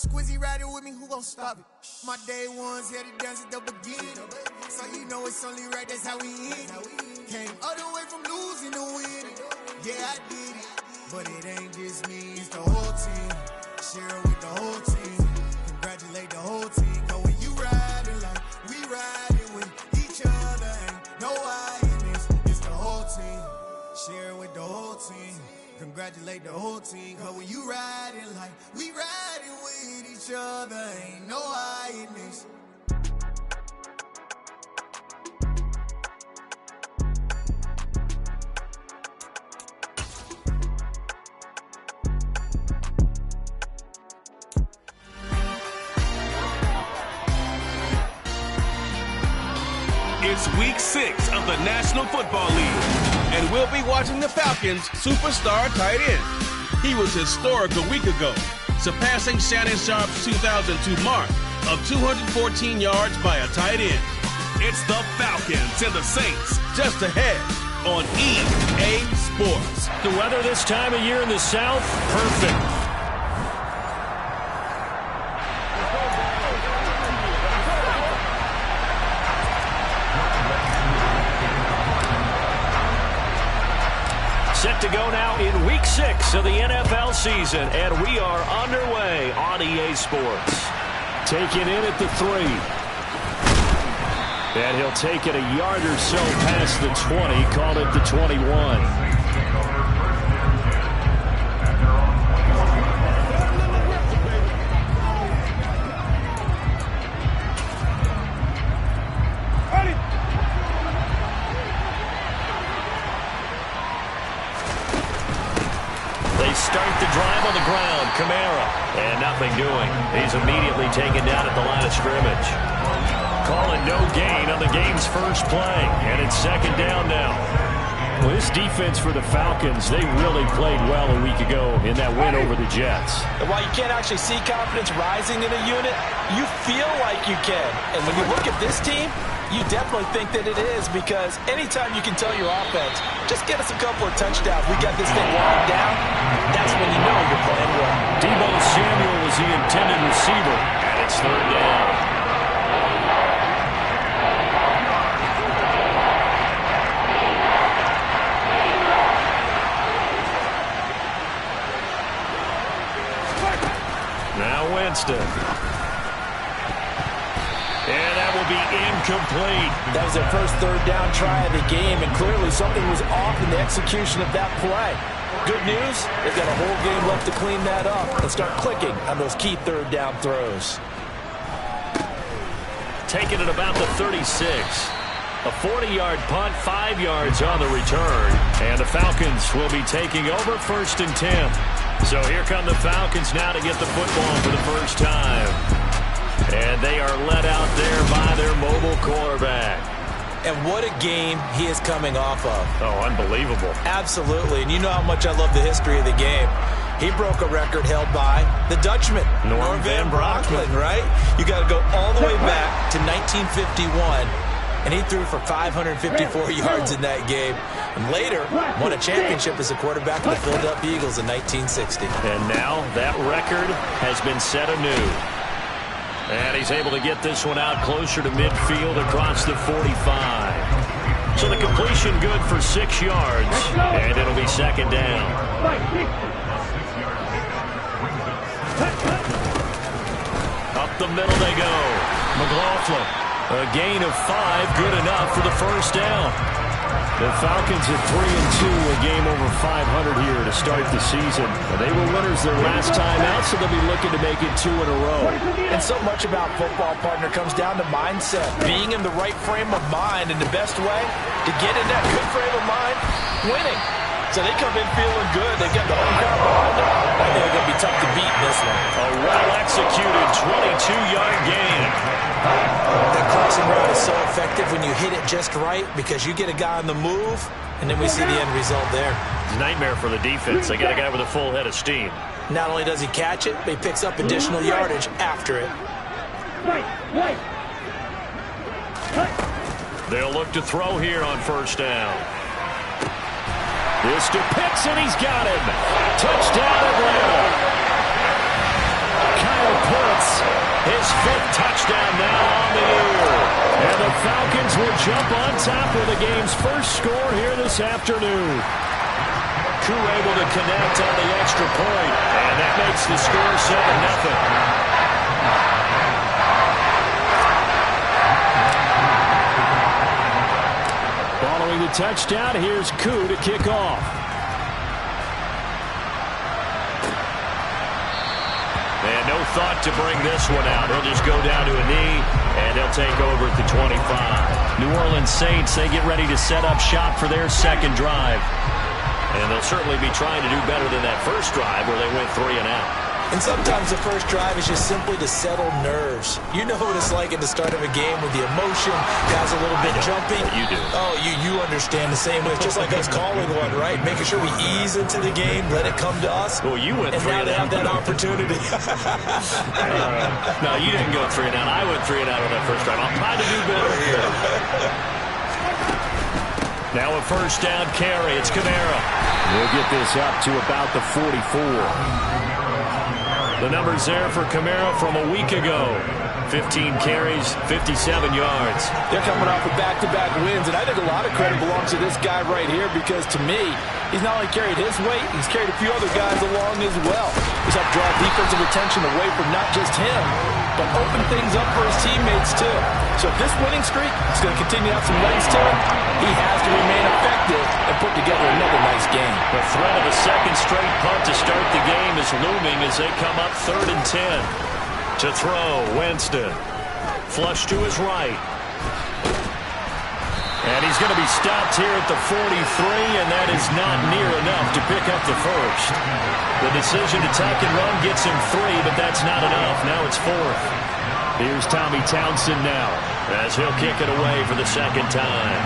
Squizzy riding with me, who gon' stop it? My day ones here to dance at the beginning. So you know it's only right, that's how we end it. Came all the way from losing to winning. Yeah, I did it. But it ain't just me, it's the whole team. Share it with the whole team. Congratulate the whole team. Cause when you riding like we riding with each other, ain't no I in this. It's the whole team. Share it with the whole team. Congratulate the whole team. Cause when you riding like we riding with each other, ain't no I in this. It's week 6 of the National Football League, and we'll be watching the Falcons' superstar tight end. He was historic a week ago, surpassing Shannon Sharpe's 2002 mark of 214 yards by a tight end. It's the Falcons and the Saints just ahead on EA Sports. The weather this time of year in the South, perfect. Set to go now in week 6 of the NFL season, and we are underway on EA Sports. Taken in at the 3. And he'll take it a yard or so past the 20, called it the 21. Start the drive on the ground. Kamara. And nothing doing. He's immediately taken down at the line of scrimmage. Calling no gain on the game's first play. And it's second down now. Well, this defense for the Falcons, they really played well a week ago in that win over the Jets. And while you can't actually see confidence rising in a unit, you feel like you can. And when you look at this team, you definitely think that it is, because anytime you can tell your offense, just get us a couple of touchdowns, we got this thing locked down, that's when you know you're playing well. Deebo Samuel was the intended receiver, and it's third down. Now Winston. And that will be incomplete. That was their first third down try of the game, and clearly something was off in the execution of that play. Good news, they've got a whole game left to clean that up and start clicking on those key third down throws. Taking it about the 36. A 40-yard punt, 5 yards on the return. And the Falcons will be taking over 1st and 10. So here come the Falcons now to get the football for the first time. And they are led out there by their mobile quarterback. And what a game he is coming off of. Oh, unbelievable. Absolutely. And you know how much I love the history of the game. He broke a record held by the Dutchman, Norm Van Brocklin, right? You got to go all the way back to 1951, and he threw for 554 yards in that game. And later, won a championship as a quarterback for the Philadelphia Eagles in 1960. And now that record has been set anew. And he's able to get this one out closer to midfield across the 45. So the completion good for 6 yards, and it'll be second down. Up the middle they go. McLaughlin. A gain of 5, good enough for the first down. The Falcons at 3-2, a game over 500 here to start the season. They were winners their last time out, so they'll be looking to make it 2 in a row. And so much about football, partner, comes down to mindset. Being in the right frame of mind, and the best way to get in that good frame of mind, winning. So they come in feeling good. They've got the home crowd behind them. I think they're going to be tough to beat in this one. A well-executed 22-yard gain. That crossing route is so effective when you hit it just right, because you get a guy on the move, and then we see the end result there. It's a nightmare for the defense. They got a guy with a full head of steam. Not only does he catch it, but he picks up additional yardage after it. They'll look to throw here on first down. This to Pitts, and he's got him. Touchdown, Atlanta. Kyle Pitts fifth touchdown now on the year. And the Falcons will jump on top with the game's first score here this afternoon. Koo able to connect on the extra point, and that makes the score 7-0. Following the touchdown, here's Koo to kick off. And no thought to bring this one out. He'll just go down to a knee, and they'll take over at the 25. New Orleans Saints, they get ready to set up shop for their second drive. And they'll certainly be trying to do better than that first drive where they went 3 and out. And sometimes the first drive is just simply to settle nerves. You know what it's like at the start of a game with the emotion, guys a little bit jumpy. You do. Oh, you understand the same way. It's just like us calling one, right? Making sure we ease into the game, let it come to us. Well, you went 3 and out. And now they have that opportunity. No, you didn't go 3 and out. I went 3 and out on that first drive. I'm trying to do better here. Now a first down carry. It's Kamara. We'll get this up to about the 44. The numbers there for Kamara from a week ago. 15 carries, 57 yards. They're coming off of back-to-back wins, and I think a lot of credit belongs to this guy right here because, to me, he's not only carried his weight, he's carried a few other guys along as well. He's helped draw defensive attention away from not just him, but open things up for his teammates, too. So if this winning streak is going to continue to have some legs to it, he has to remain effective and put together another nice game. The threat of a second straight punt to start the game is looming as they come up 3rd and 10. To throw, Winston. Flush to his right. And he's going to be stopped here at the 43, and that is not near enough to pick up the first. The decision to tuck and run gets him 3, but that's not enough. Now it's 4th. Here's Tommy Townsend now, as he'll kick it away for the second time.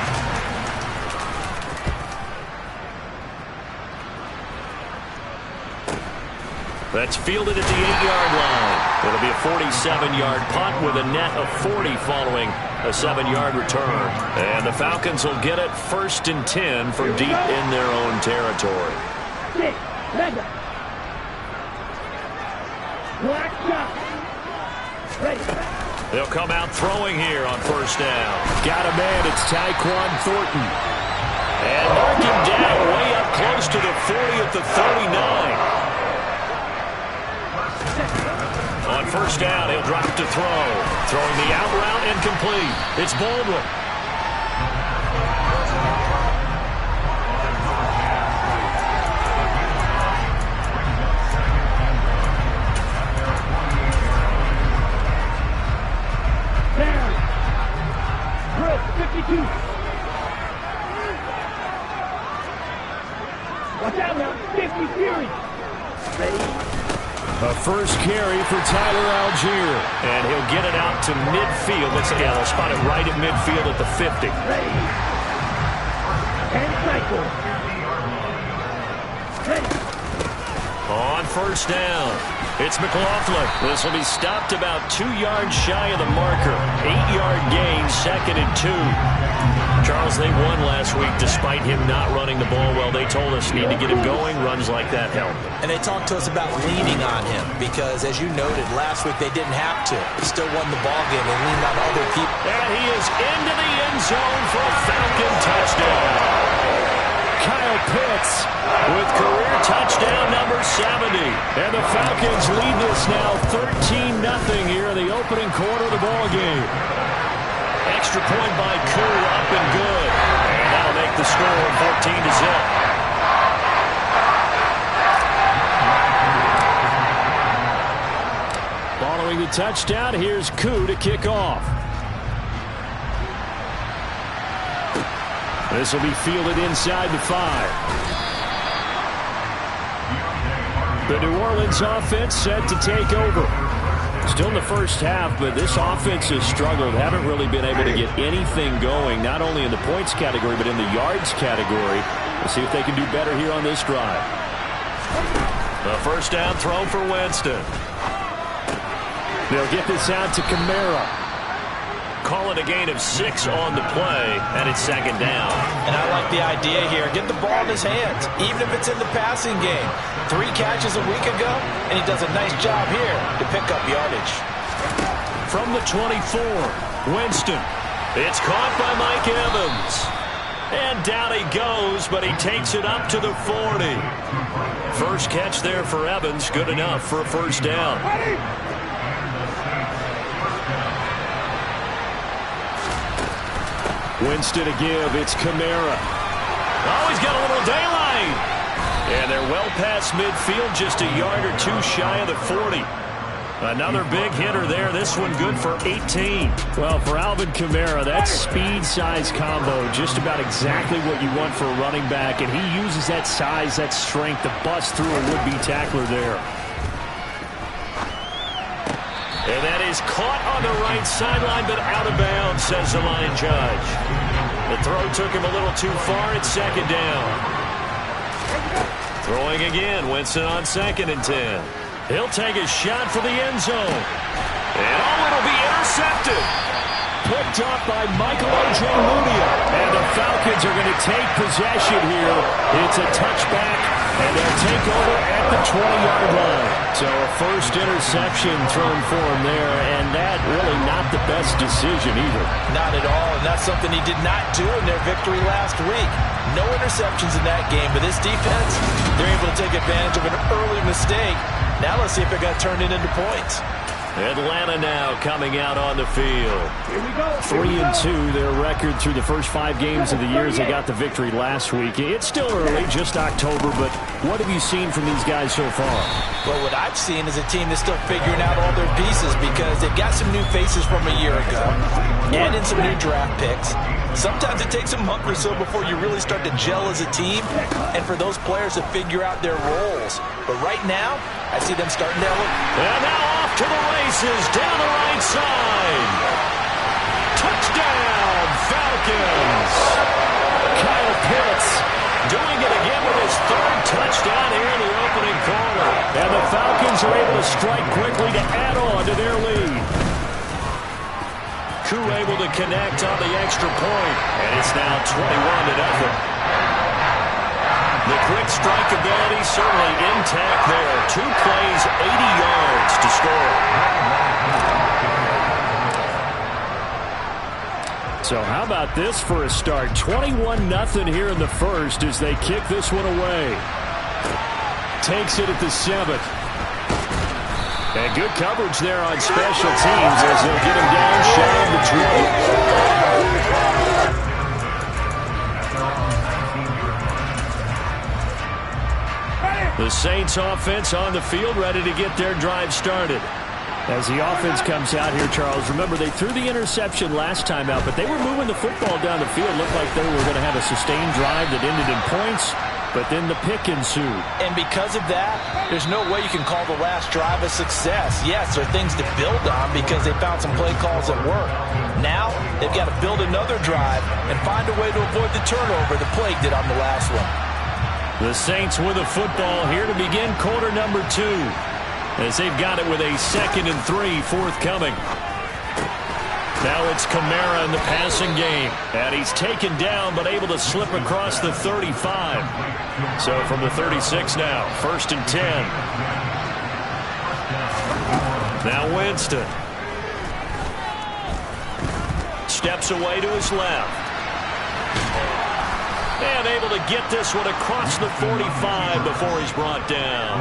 That's fielded at the 8-yard line. It'll be a 47-yard punt with a net of 40 following a 7-yard return. And the Falcons will get it 1st and 10 from deep in their own territory. They'll come out throwing here on first down. Got a man. It's Tyquan Thornton. And mark him down way up close to the 40 at the 39. On first down, he'll drop to throw. Throwing the out route incomplete. It's Baldwin. Chris, 52. Watch out now. 50 series. Ready? A first carry for Tyler Algier. And he'll get it out to midfield. They'll spot it right at midfield at the 50. Ready. And cycle. Ready. On first down, it's McLaughlin. This will be stopped about 2 yards shy of the marker. 8-yard gain, 2nd and 2. Charles, they won last week despite him not running the ball well. They told us need to get him going. Runs like that help. And they talked to us about leaning on him because, as you noted, last week they didn't have to. They still won the ball game and leaned on other people. And he is into the end zone for a Falcon touchdown. Kyle Pitts with career touchdown number 70. And the Falcons lead this now 13-0 here in the opening quarter of the ball game. Extra point by Koo, up and good. And that'll make the score 14-0. Following the touchdown, here's Koo to kick off. This will be fielded inside the 5. The New Orleans offense set to take over. Still in the first half, but this offense has struggled. Haven't really been able to get anything going, not only in the points category, but in the yards category. We'll see if they can do better here on this drive. The first down throw for Winston. They'll get this out to Kamara. Call it a gain of 6 on the play, and it's 2nd down. And I like the idea here. Get the ball in his hands, even if it's in the passing game. 3 catches a week ago, and he does a nice job here to pick up yardage. From the 24, Winston. It's caught by Mike Evans. And down he goes, but he takes it up to the 40. First catch there for Evans, good enough for a first down. Winston to give, it's Kamara. Oh, he's got a little daylight. And they're well past midfield, just a yard or two shy of the 40. Another big hitter there. This one good for 18. Well, for Alvin Kamara, that speed-size combo, just about exactly what you want for a running back. And he uses that size, that strength to bust through a would-be tackler there. And that is caught on the right sideline, but out of bounds, says the line judge. The throw took him a little too far. It's second down. Throwing again. Winston on 2nd and 10. He'll take a shot for the end zone. And it'll be intercepted. Picked up by Michael Ojemudia. And the Falcons are going to take possession here. It's a touchback, and they'll take over at the 20-yard line. So a first interception thrown for him there, and that really not the best decision either. Not at all, and that's something he did not do in their victory last week. No interceptions in that game, but this defense, they're able to take advantage of an early mistake. Now let's see if they're going to turn it into points. Atlanta now coming out on the field. 3-2, their record through the first 5 games of the year as they got the victory last week. It's still early, just October, but what have you seen from these guys so far? Well, what I've seen is a team that's still figuring out all their pieces because they've got some new faces from a year ago and in some new draft picks. Sometimes it takes a month or so before you really start to gel as a team and for those players to figure out their roles. But right now, I see them starting to look. And now off to the races down the right side. Touchdown, Falcons. Kyle Pitts doing it again with his 3rd touchdown here in the opening quarter. And the Falcons are able to strike quickly to add on to their lead. Koo able to connect on the extra point. And it's now 21-0. The quick strike ability certainly intact there. 2 plays, 80 yards to score. So how about this for a start? 21-0 here in the first as they kick this one away. Takes it at the 7th. And good coverage there on special teams as they'll get him down shy of the 20. The Saints offense on the field, ready to get their drive started. As the offense comes out here, Charles, remember they threw the interception last time out, but they were moving the football down the field. Looked like they were going to have a sustained drive that ended in points, but then the pick ensued. And because of that, there's no way you can call the last drive a success. Yes, there are things to build on because they found some play calls that work. Now, they've got to build another drive and find a way to avoid the turnover the Plague did on the last one. The Saints with the football here to begin quarter number 2. As they've got it with a 2nd and 3 forthcoming. Now it's Kamara in the passing game. And he's taken down but able to slip across the 35. So from the 36 now, 1st and 10. Now Winston. Steps away to his left. And able to get this one across the 45 before he's brought down.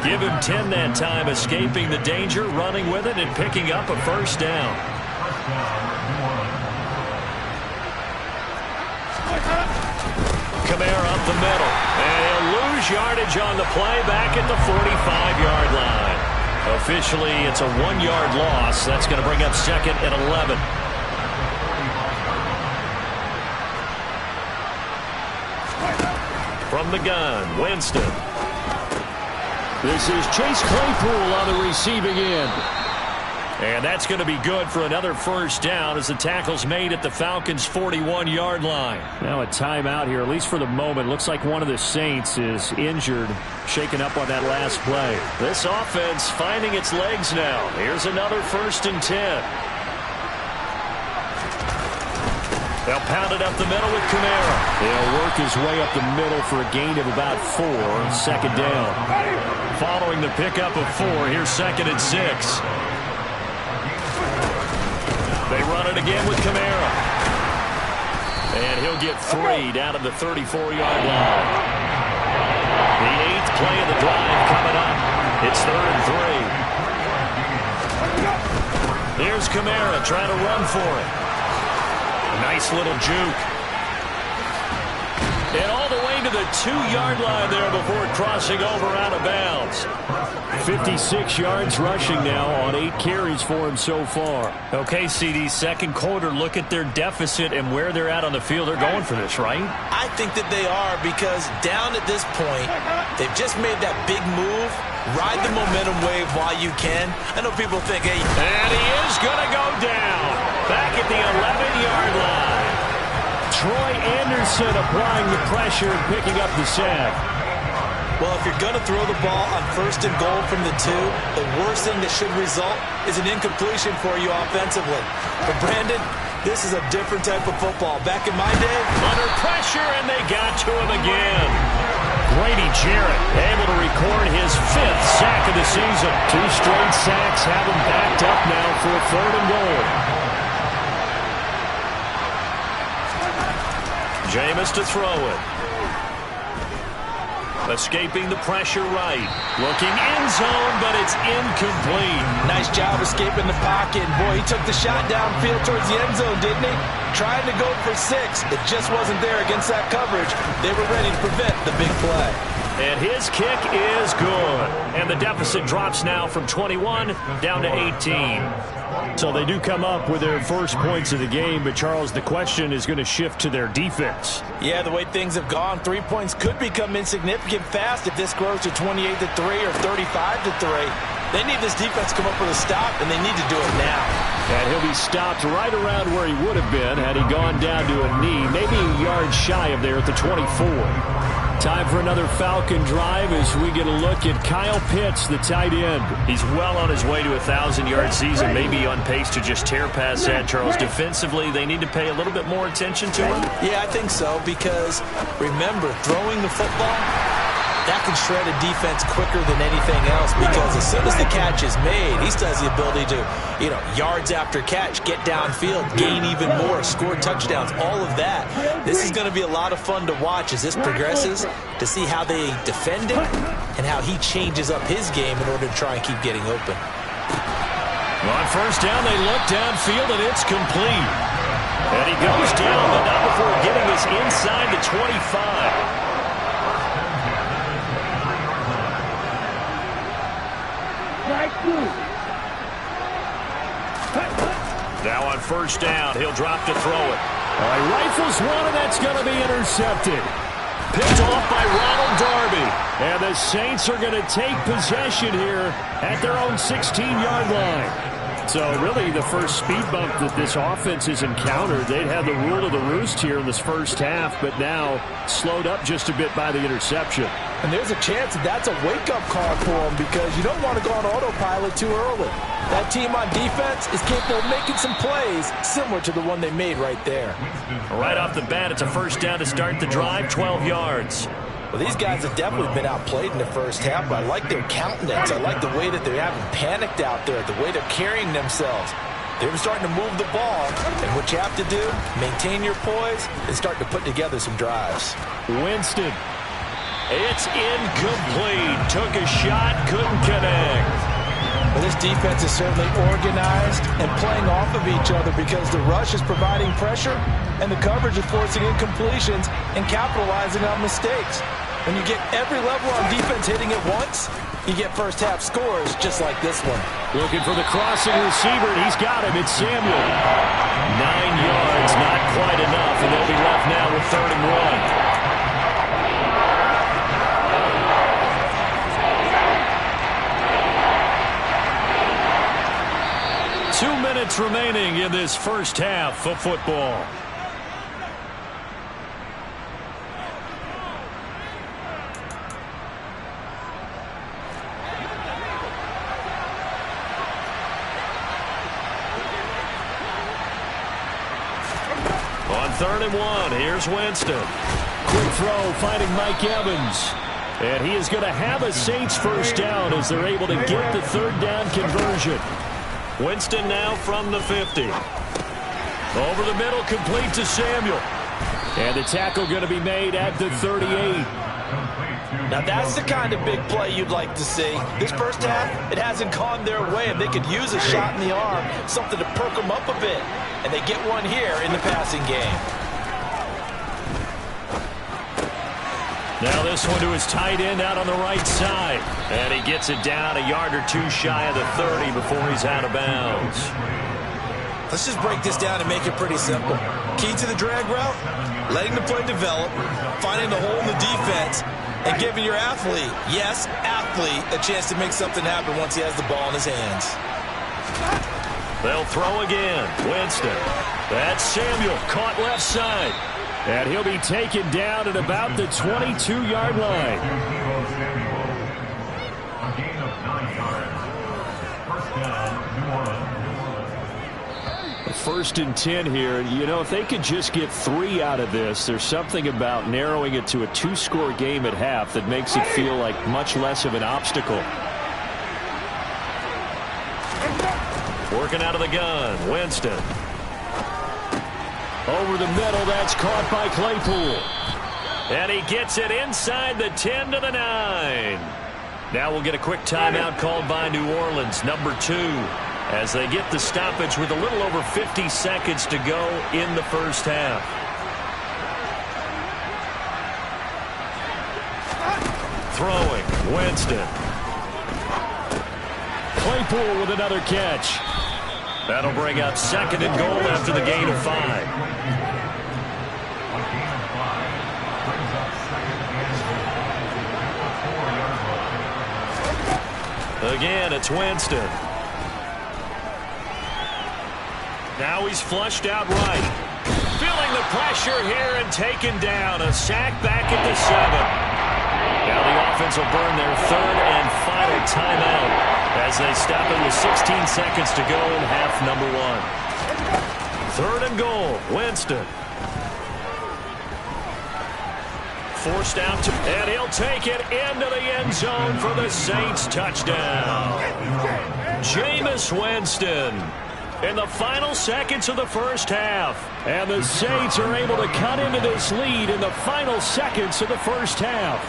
Give him 10 that time, escaping the danger, running with it, and picking up a first down. Kamara up the middle. And he'll lose yardage on the play back at the 45-yard line. Officially, it's a 1-yard loss. That's going to bring up 2nd and 11. From the gun, Winston. This is Chase Claypool on the receiving end. And that's going to be good for another first down as the tackle's made at the Falcons' 41-yard line. Now a timeout here, at least for the moment. Looks like one of the Saints is injured, shaken up on that last play. This offense finding its legs now. Here's another 1st and 10. They'll pound it up the middle with Kamara. He'll work his way up the middle for a gain of about 4. 2nd down. Following the pickup of 4, here's 2nd and 6. again with Kamara. And he'll get 3 down to the 34-yard line. The 8th play of the drive coming up. It's 3rd and 3. Here's Kamara trying to run for it. Nice little juke. And all the way to the 2-yard line there before crossing over out of bounds. 56 yards rushing now on 8 carries for him so far. Okay, CD, second quarter, look at their deficit and where they're at on the field. They're going for this, right? I think that they are, because down at this point, they've just made that big move. Ride the momentum wave while you can. I know people think, hey. And he is going to go down. Back at the 11-yard line. Troy Anderson applying the pressure and picking up the sack. Well, if you're going to throw the ball on 1st and goal from the 2, the worst thing that should result is an incompletion for you offensively. But, Brandon, this is a different type of football. Back in my day, under pressure, and they got to him again. Grady Jarrett able to record his 5th sack of the season. 2 straight sacks have him backed up now for a 3rd and goal. Jameis to throw it. Escaping the pressure right. Looking end zone, but it's incomplete. Nice job escaping the pocket. Boy, he took the shot downfield towards the end zone, didn't he? Trying to go for 6. It just wasn't there against that coverage. They were ready to prevent the big play. And his kick is good. And the deficit drops now from 21 down to 18. So they do come up with their first points of the game, but Charles, the question is going to shift to their defense. Yeah, the way things have gone, 3 points could become insignificant fast if this grows to 28-3 or 35-3. They need this defense to come up with a stop, and they need to do it now. And he'll be stopped right around where he would have been had he gone down to a knee, maybe a yard shy of there at the 24. Time for another Falcon drive as we get a look at Kyle Pitts, the tight end. He's well on his way to a 1,000-yard season, maybe on pace to just tear past that, Charles. Defensively, they need to pay a little bit more attention to him. Yeah, I think so, because remember, throwing the football, that can shred a defense quicker than anything else, because as soon as the catch is made, he still has the ability to, yards after catch, get downfield, gain even more, score touchdowns, all of that. This is going to be a lot of fun to watch as this progresses, to see how they defend it and how he changes up his game in order to try and keep getting open. On first down, they look downfield, and it's complete. And he goes down, but not before getting us inside the 25. Now on first down, he'll drop to throw it. All right, rifles one, and that's going to be intercepted. Picked off by Ronald Darby. And the Saints are going to take possession here at their own 16-yard line. So really the first speed bump that this offense has encountered. They'd had the rule of the roost here in this first half, but now slowed up just a bit by the interception. And there's a chance that that's a wake-up call for them, because you don't want to go on autopilot too early. That team on defense is capable of making some plays similar to the one they made right there. Right off the bat, it's a first down to start the drive, 12 yards. Well, these guys have definitely been outplayed in the first half, but I like their countenance. I like the way that they haven't panicked out there, the way they're carrying themselves. They're starting to move the ball, and what you have to do, maintain your poise, and start to put together some drives. Winston. It's incomplete. Took a shot, couldn't connect. Well, this defense is certainly organized and playing off of each other, because the rush is providing pressure and the coverage is forcing incompletions and capitalizing on mistakes. When you get every level on defense hitting at once, you get first half scores just like this one. Looking for the crossing receiver, and he's got him. It's Samuel. 9 yards, not quite enough, and they'll be left now with 3rd and 1. 2 minutes remaining in this first half of football. On 3rd and 1, here's Winston. Quick throw, finding Mike Evans. And he is going to have a Saints first down as they're able to get the 3rd down conversion. Winston now from the 50. Over the middle, complete to Samuel. And the tackle going to be made at the 38. Now that's the kind of big play you'd like to see. This first half, it hasn't gone their way, and they could use a shot in the arm, something to perk them up a bit. And they get one here in the passing game. Now this one to his tight end out on the right side. And he gets it down a yard or two shy of the 30 before he's out of bounds. Let's just break this down and make it pretty simple. Key to the drag route, letting the play develop, finding the hole in the defense, and giving your athlete, yes, athlete, a chance to make something happen once he has the ball in his hands. They'll throw again. Winston. That's Samuel, caught left side. And he'll be taken down at about the 22-yard line. First and 10 here. You know, if they could just get 3 out of this, there's something about narrowing it to a 2-score game at half that makes it feel like much less of an obstacle. Working out of the gun, Winston. Over the middle, that's caught by Claypool. And he gets it inside the 10 to the 9. Now we'll get a quick timeout called by New Orleans, number 2. As they get the stoppage with a little over 50 seconds to go in the first half. Throwing, Winston. Claypool with another catch. That'll bring up second and goal after the gain of 5. Again, it's Winston. Now he's flushed out right. Feeling the pressure here and taken down. A sack back at the 7. Now the offense will burn their third and final timeout as they stop it with 16 seconds to go in half number 1. Third and goal, Winston. Forced out to, and he'll take it into the end zone for the Saints touchdown. Jameis Winston. In the final seconds of the first half. And the Saints are able to cut into this lead in the final seconds of the first half.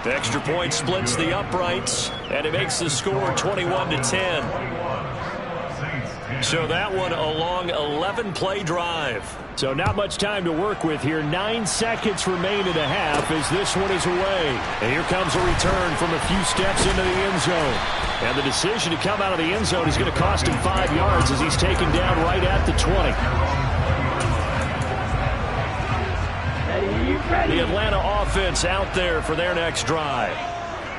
The extra point splits the uprights, and it makes the score 21-10. So that one a long 11-play drive. So not much time to work with here. 9 seconds remain in the half as this one is away. And here comes a return from a few steps into the end zone. And the decision to come out of the end zone is going to cost him 5 yards as he's taken down right at the 20. The Atlanta offense out there for their next drive.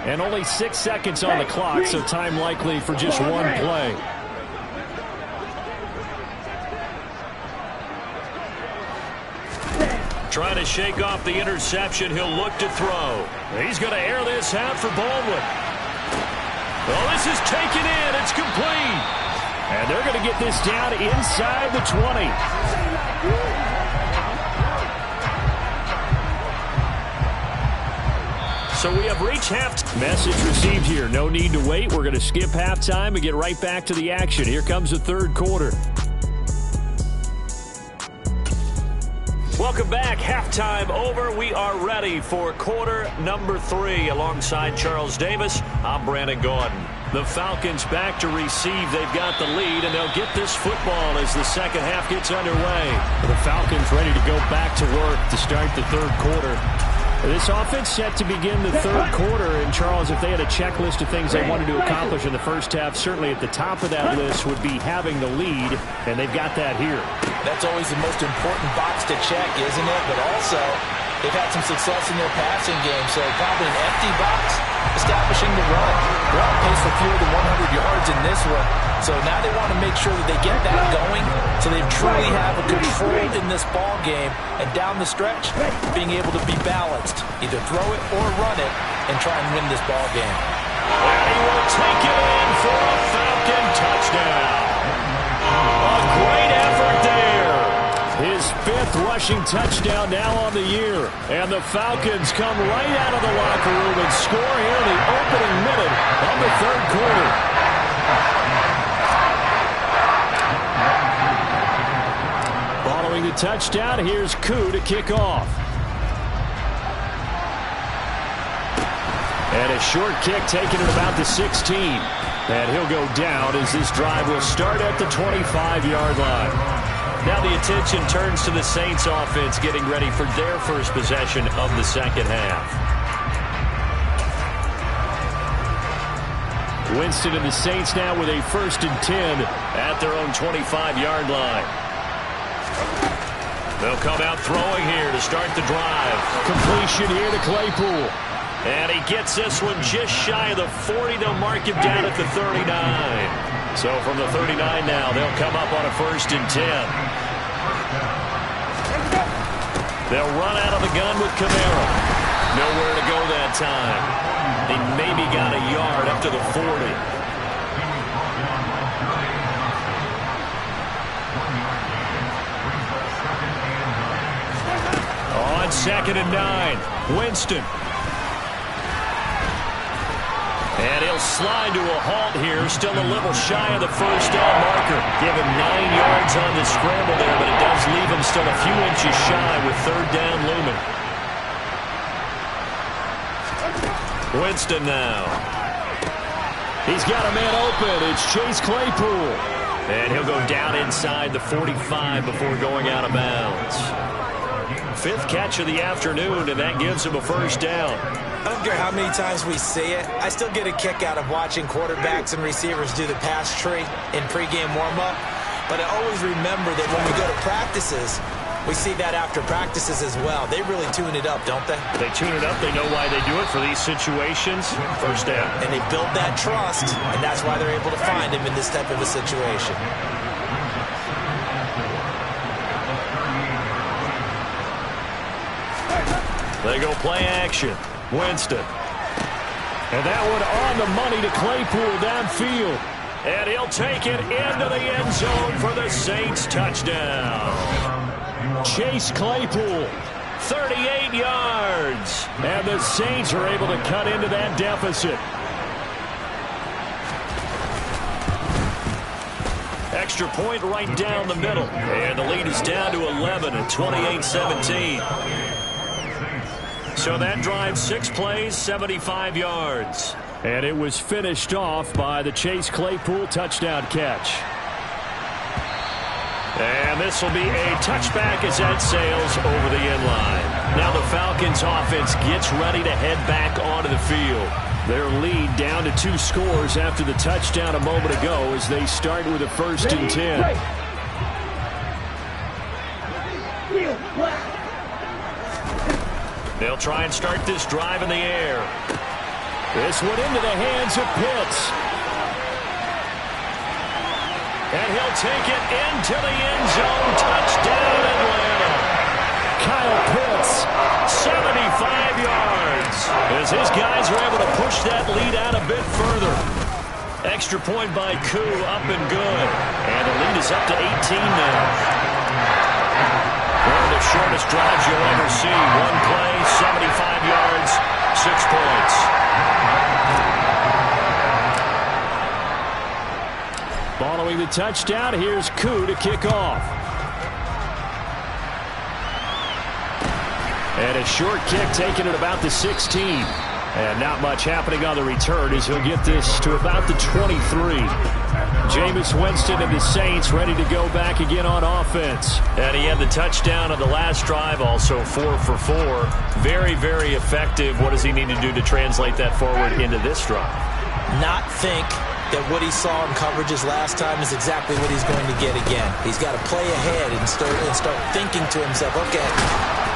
And only 6 seconds on the clock, so time likely for just one play. Trying to shake off the interception. He'll look to throw. He's going to air this out for Baldwin. Oh, this is taken in. It's complete. And they're going to get this down inside the 20. So we have reached halftime. Message received here. No need to wait. We're going to skip halftime and get right back to the action. Here comes the third quarter. Welcome back. Halftime over. We are ready for quarter number 3. Alongside Charles Davis, I'm Brandon Gaudin. The Falcons back to receive. They've got the lead, and they'll get this football as the second half gets underway. The Falcons ready to go back to work to start the third quarter. This offense set to begin the third quarter. And, Charles, if they had a checklist of things they wanted to accomplish in the first half, certainly at the top of that list would be having the lead, and they've got that here. That's always the most important box to check, isn't it? But also, they've had some success in their passing game, so probably an empty box, establishing the run. They're on pace for fewer than 100 yards in this one. So now they want to make sure that they get that going so they truly have a control in this ball game, and down the stretch, being able to be balanced. Either throw it or run it and try and win this ball game. And he will take it in for a Falcon touchdown. A great effort there. His 5th rushing touchdown now on the year. And the Falcons come right out of the locker room and score here in the opening minute of the third quarter. touchdown. Here's Koo to kick off. And a short kick taken at about the 16. And he'll go down as this drive will start at the 25-yard line. Now the attention turns to the Saints offense getting ready for their first possession of the second half. Winston and the Saints now with a 1st and 10 at their own 25-yard line. They'll come out throwing here to start the drive. Completion here to Claypool. And he gets this one just shy of the 40. They'll mark him down at the 39. So from the 39 now, they'll come up on a 1st and 10. They'll run out of the gun with Kamara. Nowhere to go that time. He maybe got a yard up to the 40. On 2nd and 9, Winston. And he'll slide to a halt here, still a little shy of the 1st down marker. Give him 9 yards on the scramble there, but it does leave him still a few inches shy with 3rd down looming. Winston now. He's got a man open. It's Chase Claypool. And he'll go down inside the 45 before going out of bounds. 5th catch of the afternoon, and that gives him a 1st down. I don't care how many times we see it. I still get a kick out of watching quarterbacks and receivers do the pass tree in pregame warm-up. But I always remember that when we go to practices, we see that after practices as well. They really tune it up, don't they? They tune it up. They know why they do it for these situations. 1st down. And they build that trust, and that's why they're able to find him in this type of a situation. They go play action. Winston. And that one on the money to Claypool downfield. And he'll take it into the end zone for the Saints touchdown. Chase Claypool, 38 yards. And the Saints are able to cut into that deficit. Extra point right down the middle. And the lead is down to 11 at 28-17. So that drive, 6 plays, 75 yards. And it was finished off by the Chase Claypool touchdown catch. And this will be a touchback as that sails over the end line. Now the Falcons offense gets ready to head back onto the field. Their lead down to 2 scores after the touchdown a moment ago as they start with a 1st and 10. They'll try and start this drive in the air. This one into the hands of Pitts. And he'll take it into the end zone. Touchdown Atlanta. Kyle Pitts, 75 yards. As his guys are able to push that lead out a bit further. Extra point by Koo, up and good. And the lead is up to 18 now. One of the shortest drives you'll ever see. 1 play, 75 yards, 6 points. Following the touchdown, here's Koo to kick off. And a short kick taken at about the 16. And not much happening on the return as he'll get this to about the 23. Jameis Winston and the Saints ready to go back again on offense. And he had the touchdown on the last drive, also 4 for 4. Very, very effective. What does he need to do to translate that forward into this drive? Not think that what he saw in coverages last time is exactly what he's going to get again. He's got to play ahead and start thinking to himself, okay,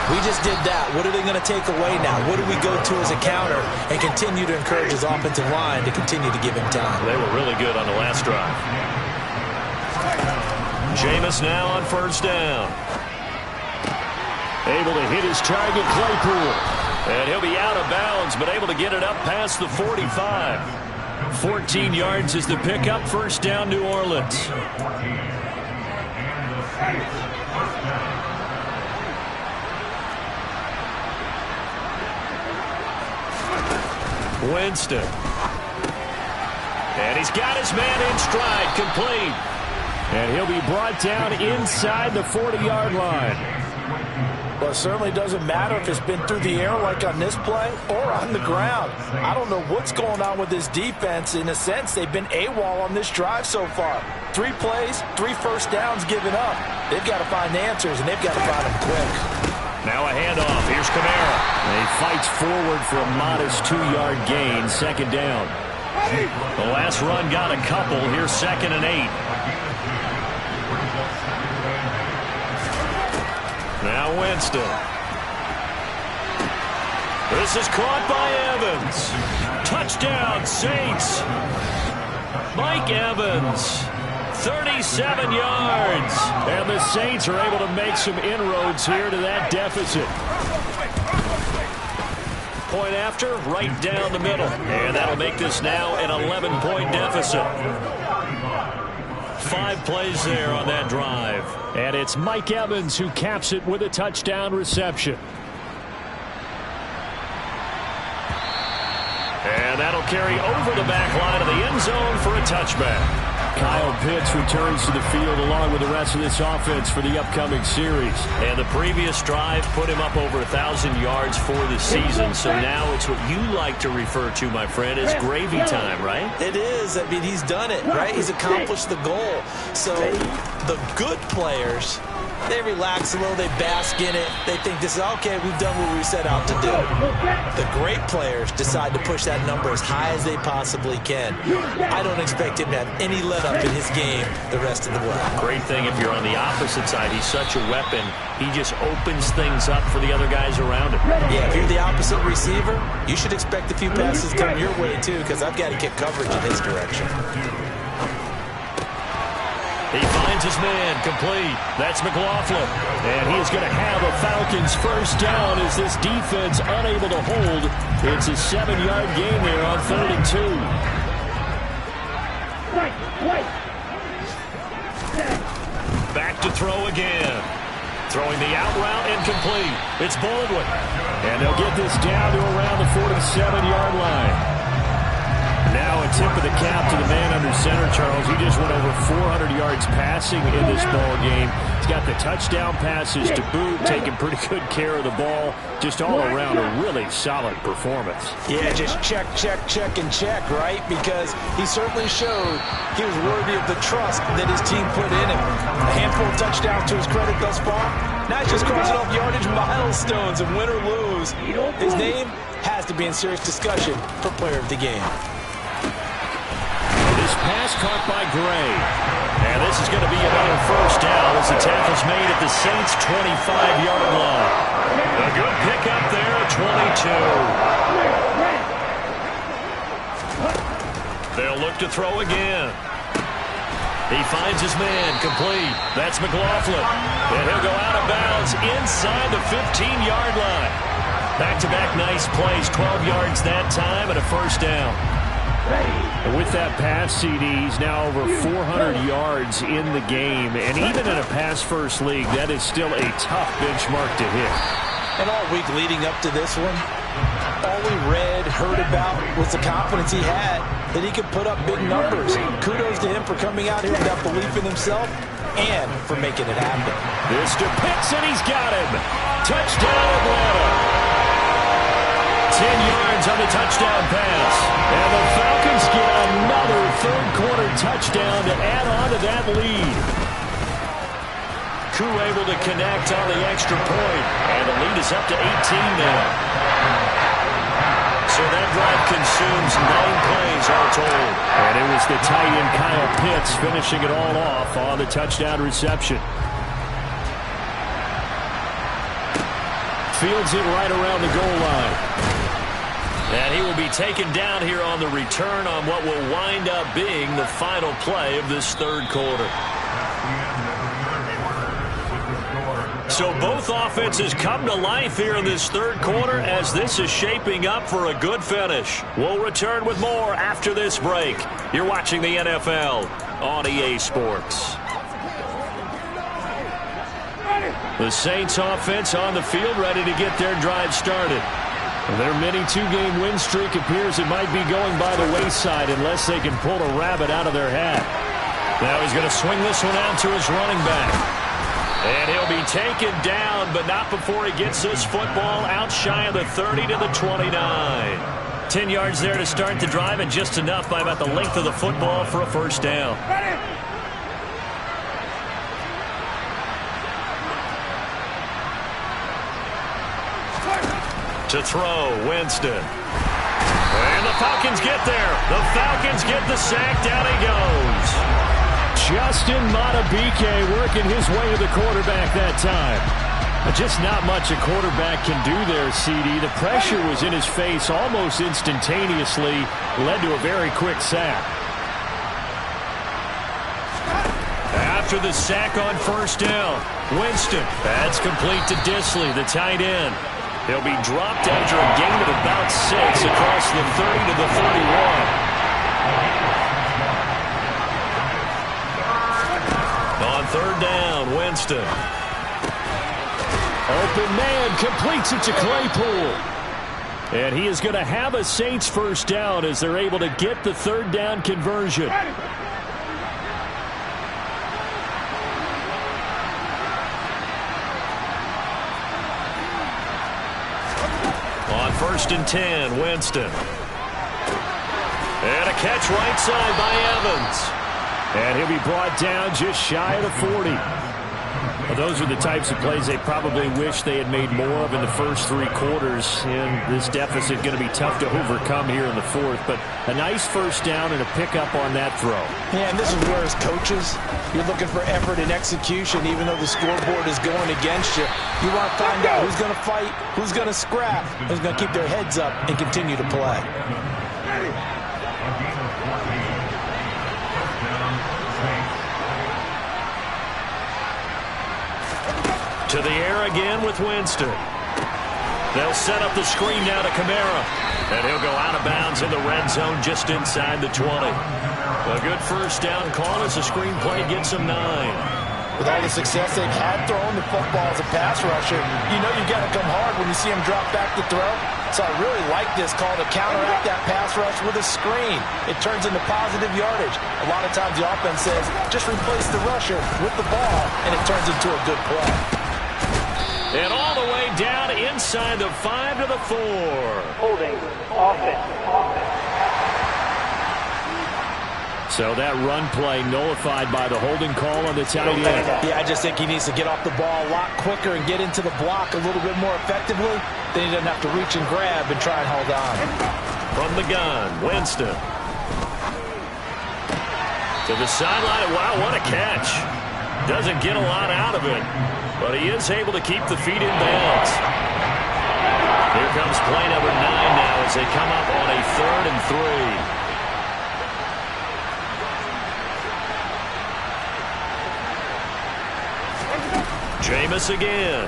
we just did that. What are they going to take away now? What do we go to as a counter? And continue to encourage his offensive line to continue to give him time. They were really good on the last drive. Jameis now on 1st down. Able to hit his target, Claypool. And he'll be out of bounds, but able to get it up past the 45. 14 yards is the pickup. 1st down, New Orleans. Winston. And he's got his man in stride, complete. And he'll be brought down inside the 40-yard line. Well, it certainly doesn't matter if it's been through the air like on this play or on the ground. I don't know what's going on with this defense. In a sense, they've been AWOL on this drive so far. 3 plays, 3 first downs given up. They've got to find answers, and they've got to find them quick. Now a handoff. Here's Kamara. And he fights forward for a modest 2-yard gain, second down. The last run got a couple. Here's 2nd and 8. Now Winston. This is caught by Evans. Touchdown, Saints. Mike Evans. 37 yards. And the Saints are able to make some inroads here to that deficit. Point after, right down the middle. And that'll make this now an 11-point deficit. 5 plays there on that drive. And it's Mike Evans who caps it with a touchdown reception. And that'll carry over the back line of the end zone for a touchback. Kyle Pitts returns to the field along with the rest of this offense for the upcoming series. And the previous drive put him up over 1,000 yards for the season. So now it's what you like to refer to, my friend, as gravy time, right? It is. I mean, he's done it, right? He's accomplished the goal. So the good players, they relax a little, they bask in it. They think this is, okay, we've done what we set out to do. The great players decide to push that number as high as they possibly can. I don't expect him to have any let-up in his game the rest of the way. Great thing if you're on the opposite side. He's such a weapon. He just opens things up for the other guys around him. Yeah, if you're the opposite receiver, you should expect a few passes coming your way, too, because I've got to get coverage in his direction. He finds his man, complete. That's McLaughlin. And he is going to have a Falcons first down as this defense unable to hold. It's a 7-yard gain there on 3rd and 2. Back to throw again. Throwing the out route incomplete. It's Baldwin. And they'll get this down to around the 47-yard line. Now a tip of the cap to the man under center, Charles. He just went over 400 yards passing in this ball game. He's got the touchdown passes to boot, taking pretty good care of the ball. Just all around a really solid performance. Yeah, just check, and check, right? Because he certainly showed he was worthy of the trust that his team put in him. A handful of touchdowns to his credit thus far. Now he's just crossing off yardage milestones, and win or lose, his name has to be in serious discussion for player of the game. This pass caught by Gray. And this is going to be another first down as the tackle's made at the Saints' 25-yard line. A good pickup there at 22. They'll look to throw again. He finds his man, complete. That's McLaughlin. And he'll go out of bounds inside the 15-yard line. Back-to-back nice plays, 12 yards that time and a first down. And with that pass, CD, he's now over 400 yards in the game. And even in a pass-first league, that is still a tough benchmark to hit. And all week leading up to this one, all we read, heard about was the confidence he had that he could put up big numbers. Kudos to him for coming out here with that belief in himself and for making it happen. This to Pitts, and he's got him. Touchdown, Atlanta. 10 yards on the touchdown pass. And the Falcons get another third-quarter touchdown to add on to that lead. Koo able to connect on the extra point. And the lead is up to 18 now. So that drive consumes 9 plays all told. And it was the tight end Kyle Pitts finishing it all off on the touchdown reception. Fields it right around the goal line. And he will be taken down here on the return on what will wind up being the final play of this third quarter. So both offenses come to life here in this third quarter as this is shaping up for a good finish. We'll return with more after this break. You're watching the NFL on EA Sports. The Saints offense on the field ready to get their drive started. Their mini 2-game win streak appears it might be going by the wayside unless they can pull a rabbit out of their hat. Now he's going to swing this one out to his running back. And he'll be taken down, but not before he gets this football out shy of the 30 to the 29. 10 yards there to start the drive, and just enough by about the length of the football for a first down. To throw, Winston. And the Falcons get there. The Falcons get the sack. Down he goes. Justin Madubuike working his way to the quarterback that time. But just not much a quarterback can do there, CD. The pressure was in his face almost instantaneously. Led to a very quick sack. After the sack on first down, Winston. That's complete to Dissly, the tight end. He'll be dropped after a gain of about 6 across the 30 to the 31. On third down, Winston. Open man completes it to Claypool. And he is going to have a Saints first down as they're able to get the third down conversion. On first and 10, Winston. And a catch right side by Evans. And he'll be brought down just shy of the 40. Well, those are the types of plays they probably wish they had made more of in the first 3 quarters. And this deficit going to be tough to overcome here in the fourth. But a nice first down and a pickup on that throw. Yeah, and this is where as coaches, you're looking for effort and execution. Even though the scoreboard is going against you, you want to find out who's going to fight, who's going to scrap, who's going to keep their heads up and continue to play. To the air again with Winston. They'll set up the screen now to Kamara. And he'll go out of bounds in the red zone just inside the 20. A good first down call as the screen play gets him 9. With all the success they've had throwing the football as a pass rusher, you know you've got to come hard when you see him drop back to throw. So I really like this call to counteract that pass rush with a screen. It turns into positive yardage. A lot of times the offense says, just replace the rusher with the ball, and it turns into a good play. And all the way down inside the 5 to the 4. Holding, offense. So that run play nullified by the holding call on the tight end. Yeah, I just think he needs to get off the ball a lot quicker and get into the block a little bit more effectively. Then he doesn't have to reach and grab and try and hold on. From the gun, Winston. To the sideline. Wow, what a catch. Doesn't get a lot out of it. But he is able to keep the feet in bounds. Here comes play number 9 now as they come up on a 3rd and 3. Jameis again.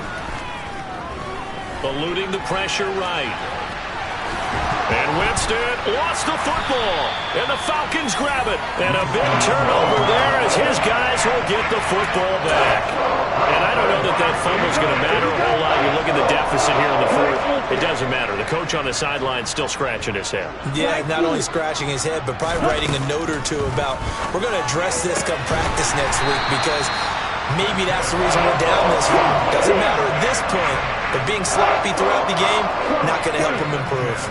Eluding the pressure right. And Winston lost the football. And the Falcons grab it. And a big turnover there as his guys will get the football back. And I don't know that that fumble's going to matter a whole lot. You look at the deficit here in the fourth. It doesn't matter. The coach on the sideline still scratching his head. Yeah, not only scratching his head, but probably writing a note or two about, we're going to address this come practice next week because maybe that's the reason we're down this far. Doesn't matter at this point, but being sloppy throughout the game, not going to help him improve.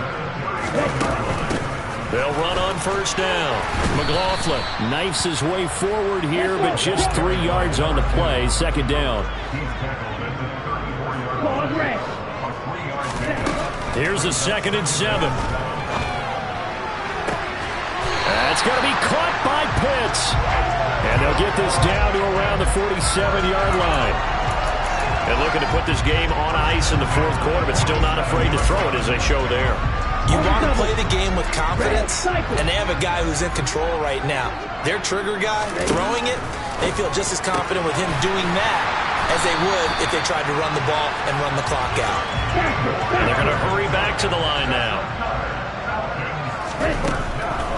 They'll run on first down. McLaughlin knifes his way forward here, but just 3 yards on the play. Second down. Here's a 2nd and 7. That's going to be caught by Pitts. And they'll get this down to around the 47-yard line. And looking to put this game on ice in the fourth quarter, but still not afraid to throw it as they show there. You want to play the game with confidence, and they have a guy who's in control right now. Their trigger guy, throwing it, they feel just as confident with him doing that as they would if they tried to run the ball and run the clock out. And they're going to hurry back to the line now.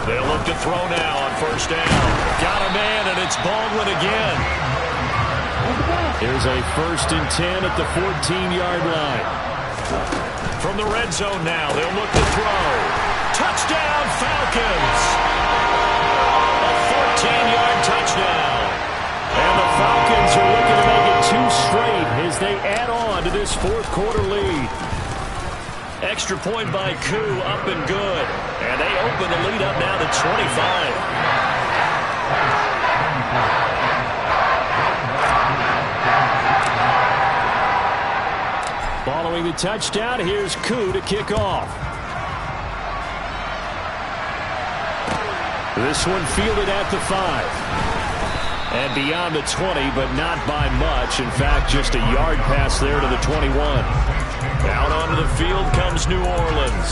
They'll look to throw now on first down. Got a man, and it's Baldwin again. Here's a 1st and 10 at the 14-yard line. From the red zone now, they'll look to throw. Touchdown, Falcons! A 14-yard touchdown. they add on to this fourth quarter lead. Extra point by Koo, up and good. And they open the lead up now to 25. Following the touchdown, here's Koo to kick off. This one fielded at the 5. And beyond the 20, but not by much. In fact, just a yard pass there to the 21. Out onto the field comes New Orleans.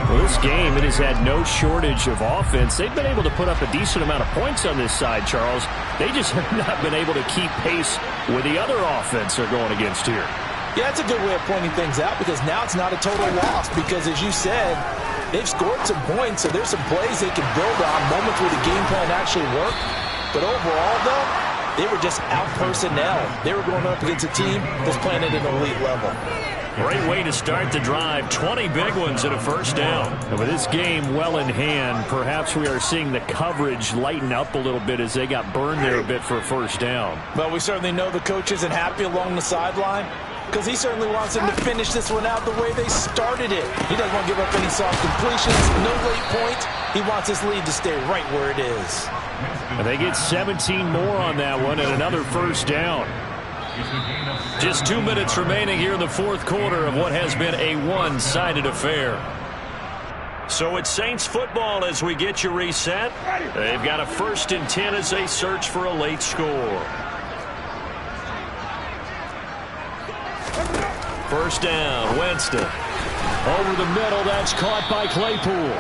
Well, this game, it has had no shortage of offense. They've been able to put up a decent amount of points on this side, Charles. They just have not been able to keep pace with the other offense they're going against here. Yeah, that's a good way of pointing things out because now it's not a total loss because, as you said, they've scored some points, so there's some plays they can build on, moments where the game plan actually worked. But overall, though, they were just out-personnel. They were going up against a team that's playing at an elite level. Great way to start the drive. 20 big ones and a first down. And with this game well in hand, perhaps we are seeing the coverage lighten up a little bit as they got burned there a bit for a first down. But we certainly know the coach isn't happy along the sideline because he certainly wants them to finish this one out the way they started it. He doesn't want to give up any soft completions, no late points. He wants his lead to stay right where it is. And they get 17 more on that one and another first down. Just 2 minutes remaining here in the fourth quarter of what has been a one-sided affair. So it's Saints football as we get you reset. They've got a 1st and 10 as they search for a late score. First down, Winston. Over the middle, that's caught by Claypool.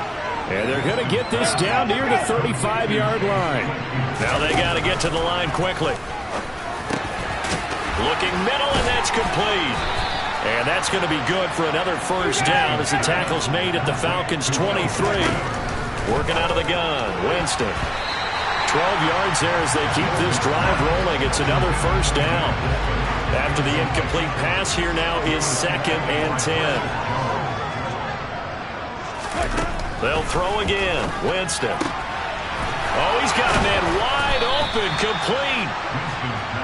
And they're going to get this down near the 35-yard line. Now they got to get to the line quickly. Looking middle, and that's complete. And that's going to be good for another first down as the tackle's made at the Falcons' 23. Working out of the gun, Winston. 12 yards there as they keep this drive rolling. It's another first down. After the incomplete pass, here now is 2nd and 10. They'll throw again. Winston. Oh, he's got a man wide open, complete.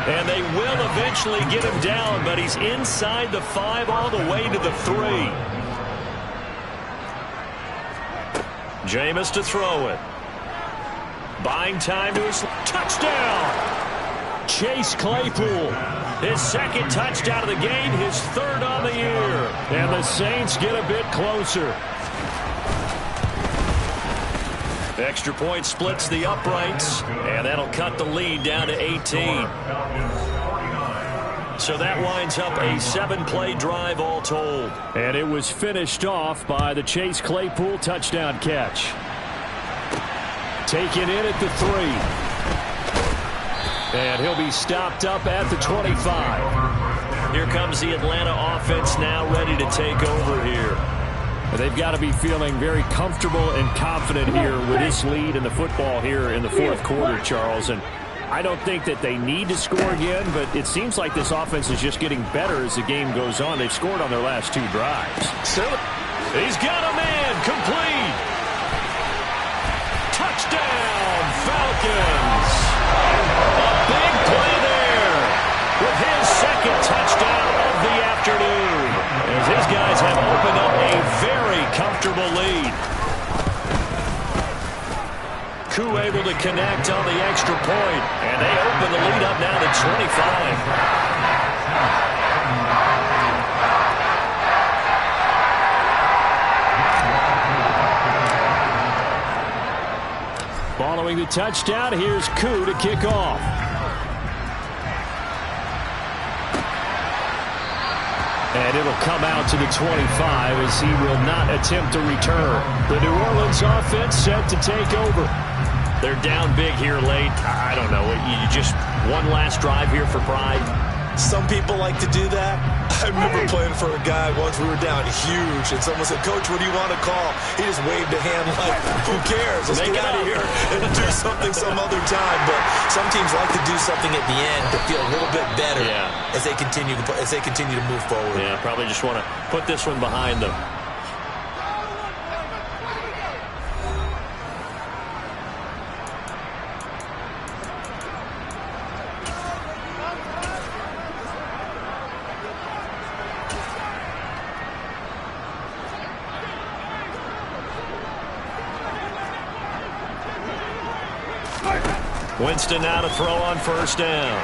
And they will eventually get him down, but he's inside the 5 all the way to the 3. Jameis to throw it. Buying time to his touchdown. Chase Claypool. His 2nd touchdown of the game, his 3rd on the year. And the Saints get a bit closer. Extra point splits the uprights, and that'll cut the lead down to 18. So that winds up a 7-play drive all told. And it was finished off by the Chase Claypool touchdown catch. Taken in at the 3. And he'll be stopped up at the 25. Here comes the Atlanta offense now ready to take over here. They've got to be feeling very comfortable and confident here with this lead in the football here in the fourth quarter, Charles. And I don't think that they need to score again, but it seems like this offense is just getting better as the game goes on. They've scored on their last 2 drives. He's got a man, complete. Touchdown, Falcons. A big play there with his 2nd touchdown of the afternoon. As his guys have opened up a very comfortable lead. Koo able to connect on the extra point, and they open the lead up now to 25. Following the touchdown, here's Koo to kick off. And it'll come out to the 25 as he will not attempt to return. The New Orleans offense set to take over. They're down big here late. I don't know. You just one last drive here for pride. Some people like to do that. I remember playing for a guy once. We were down huge, and someone said, "Coach, what do you want to call?" He just waved a hand like, "Who cares? Let's get out of here and do something some other time." But some teams like to do something at the end to feel a little bit better as they continue to move forward. Yeah, probably just want to put this one behind them. Winston now to throw on first down.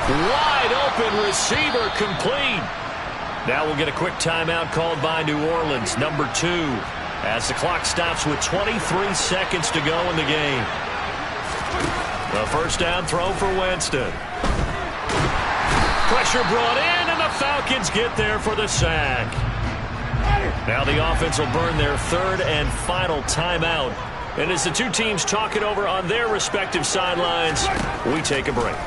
Wide open receiver, complete. Now we'll get a quick timeout called by New Orleans, number 2, as the clock stops with 23 seconds to go in the game. The first down throw for Winston. Pressure brought in, and the Falcons get there for the sack. Now the offense will burn their third and final timeout. And as the two teams talk it over on their respective sidelines, we take a break.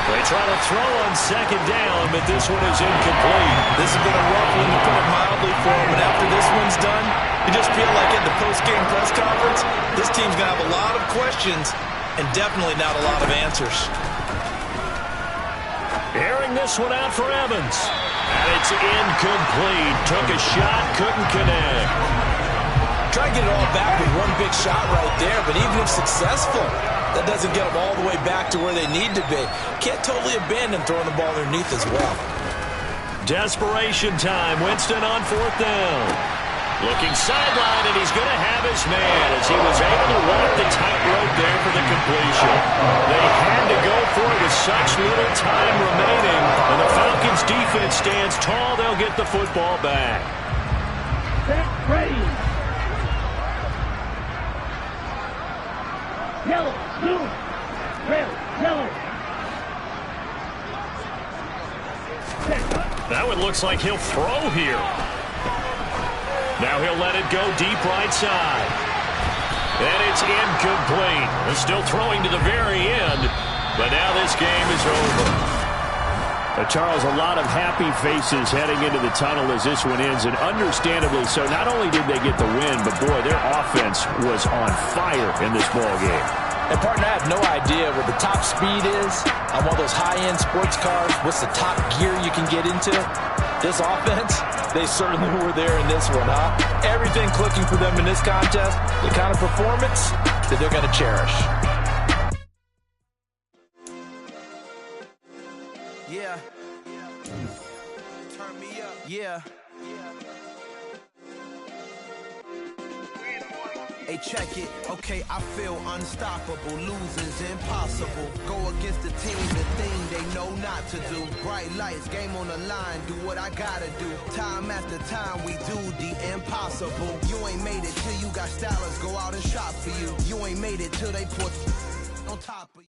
They try to throw on second down, but this one is incomplete. This has been a rough one to put it mildly for them, but after this one's done, you just feel like at the post-game press conference, this team's going to have a lot of questions and definitely not a lot of answers. Airing this one out for Evans. And it's incomplete. Took a shot, couldn't connect. Try to get it all back with one big shot right there, but even if successful, that doesn't get them all the way back to where they need to be. Can't totally abandon throwing the ball underneath as well. Desperation time. Winston on fourth down. Looking sideline, and he's going to have his man as he was able to walk the tightrope there for the completion. They had to go for it with such little time remaining, and the Falcons defense stands tall. They'll get the football back. Set, ready. Yellow, blue, red, yellow. That one looks like he'll throw here. Now he'll let it go deep right side. And it's incomplete. They're still throwing to the very end, but now this game is over. Charles, a lot of happy faces heading into the tunnel as this one ends, and understandably so. Not only did they get the win, but boy, their offense was on fire in this ball game. And partner, I have no idea what the top speed is on one of those high-end sports cars. What's the top gear you can get into? This offense, they certainly were there in this one, huh? Everything clicking for them in this contest, the kind of performance that they're going to cherish. Yeah. Turn me up. Yeah. Hey, check it. Okay, I feel unstoppable. Losing's impossible. Go against the team, the thing they know not to do. Bright lights, game on the line. Do what I gotta do. Time after time, we do the impossible. You ain't made it till you got stylers. Go out and shop for you. You ain't made it till they put on top of you.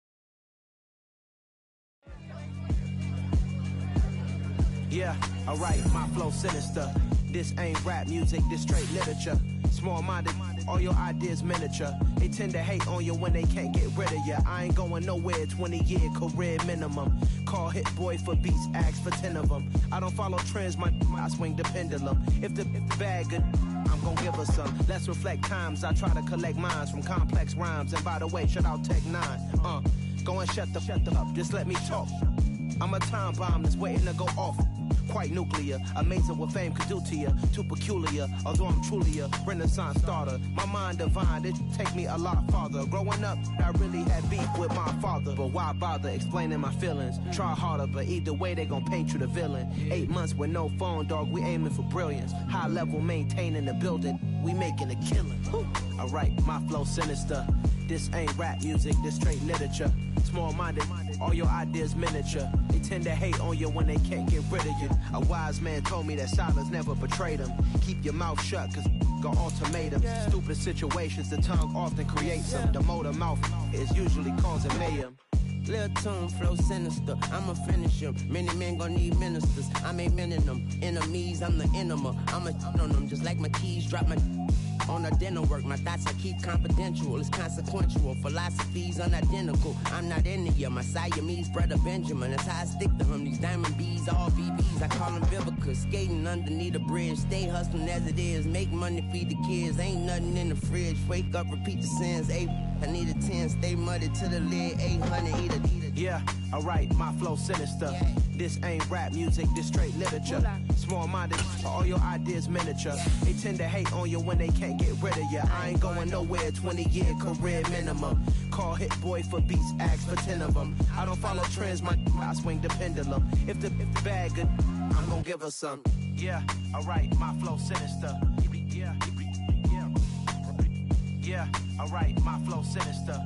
Yeah, alright, my flow sinister. This ain't rap music, this straight literature. Small-minded, all your ideas miniature. They tend to hate on you when they can't get rid of you. I ain't going nowhere, 20-year career minimum. Call Hit Boy for beats, ask for 10 of them. I don't follow trends, I swing the pendulum. If the bag good, I'm gonna give her some. Let's reflect times, I try to collect minds from complex rhymes. And by the way, shout out Tech 9. Go and shut the up, just let me talk. I'm a time bomb that's waiting to go off. Quite nuclear, amazing what fame could do to you. Too peculiar, although I'm truly a renaissance starter. My mind divine, it take me a lot farther. Growing up, I really had beef with my father. But why bother explaining my feelings? Try harder, but either way they gon' paint you the villain. 8 months with no phone, dog, we aiming for brilliance. High level maintaining the building, we making a killing. Alright, my flow sinister. This ain't rap music, this straight literature. Small-minded, all your ideas miniature. They tend to hate on you when they can't get rid of you. A wise man told me that silence never betrayed him. Keep your mouth shut, cause got ultimatums. Stupid situations, the tongue often creates them. The motor mouth is usually causing mayhem. Lil' tune, flow sinister, I'ma finish him. Many men gon' need ministers, I'm a men in them. Enemies, I'm the enema, I'm a on them. Just like my keys, drop my on a dental work. My thoughts I keep confidential, it's consequential. Philosophies unidentical, I'm not into you. My Siamese brother Benjamin, that's how I stick to him. These diamond bees, all BBs, I call them Vivica. Skating underneath a bridge, stay hustling as it is. Make money, feed the kids, ain't nothing in the fridge. Wake up, repeat the sins, I need a 10, stay muddy to the lid, 800, eat a. Yeah, alright, my flow sinister. This ain't rap music, this straight literature. Small-minded, all your ideas miniature. They tend to hate on you when they can't get rid of you. I ain't going nowhere, 20-year career minimum. Call Hit Boy for beats, ask for 10 of them. I don't follow trends, I swing the pendulum. If the bag good, I'm gonna give her some. Yeah, alright, my flow sinister. Yeah. Yeah, alright, my flow sinister.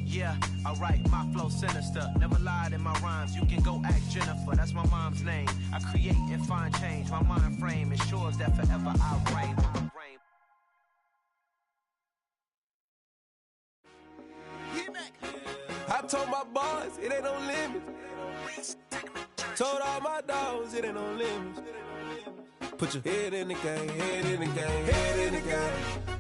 Yeah, alright, my flow sinister. Never lied in my rhymes, you can go ask Jennifer. That's my mom's name. I create and find change. My mind frame ensures that forever I reign. I told my boys, it ain't no limits. Told all my dogs, it ain't no limits. Put your head in the game, head in the game, head in the game.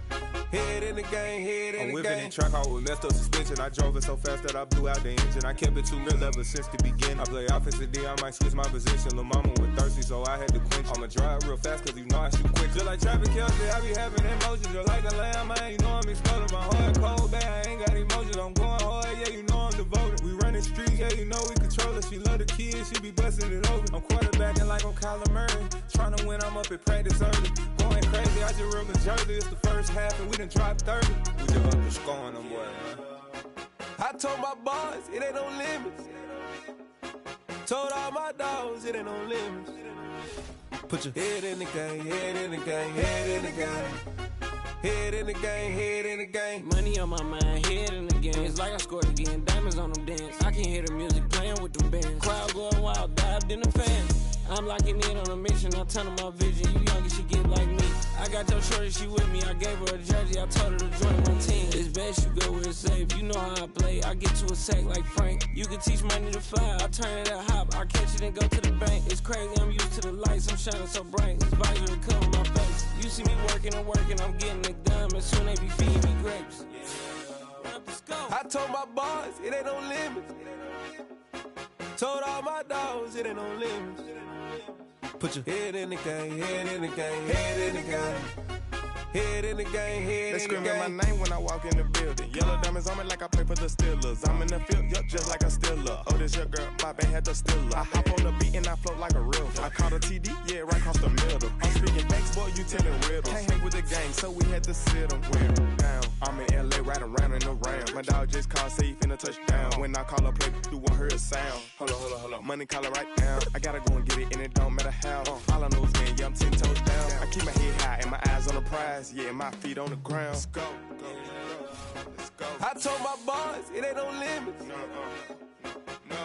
Head in the game, head in the game. I'm whipping in track out with messed up suspension. I drove it so fast that I blew out the engine. I kept it too real ever since the beginning. I play offensive D, I might switch my position. Lil' mama was thirsty, so I had to quench. I'ma drive real fast, cause you know I shoot quick. Just like Travis Kelce, I be having emotions. Just like a lamb, man, you know I'm exploding. My heart cold, bad, I ain't got emotions. I'm going hard, yeah, you know I'm devoted. We running streets, yeah, you know we control it. She love the kids, she be busting it over. I'm quarterbacking like I'm Kyler Murray. Trying to win, I'm up at practice early. Going crazy, I just real Jersey. It's the first half and we done dropped 30. We just up and scoring them, boy, man. I told my boys, it ain't no limits. Told all my dogs, it ain't no limits. Put your head in the game, head in the game, head in the game. Head in the game, head in the game. Money on my mind, head in the game. It's like I scored again, diamonds on them dance. I can hear the music playing with them bands. Crowd going wild, dived in the fan. I'm locking in on a mission, I tell her my vision. You young and she get like me. I got your shorty, she with me. I gave her a jersey, I told her to join my team. It's best you go where it's safe. You know how I play. I get to a sack like Frank. You can teach money to fly. I turn it at hop. I catch it and go to the bank. It's crazy, I'm used to the lights. I'm shining so bright. This visor will cover my face. You see me working and working. I'm getting it done. And soon they be feeding me grapes. I told my boys, it ain't no limits. Told all my dogs, it ain't no limits. Put your head in the game, head in the game, head in the game. Head in the game, head in the game. They screaming my name when I walk in the building. Yellow diamonds on me like I play for the Steelers. I'm in the field, yup, just like a Steeler. Oh, this your girl, my band had the Steeler. I hop on the beat and I float like a real. I caught a TD, yeah, right across the middle. I'm speaking facts, boy, you telling riddles. Can't hang with the gang, so we had to sit them down. I'm in LA, riding around and around. My dog just called, say he finna touchdown. When I call a play, do want her a sound. Hold on. Money caller right now. I gotta go and get it, and it don't matter how. All I know is, man, yeah, I'm 10 toes down. I keep my head high and my eyes on the prize. Yeah, my feet on the ground. Let's go. I told my boys, it ain't no limits.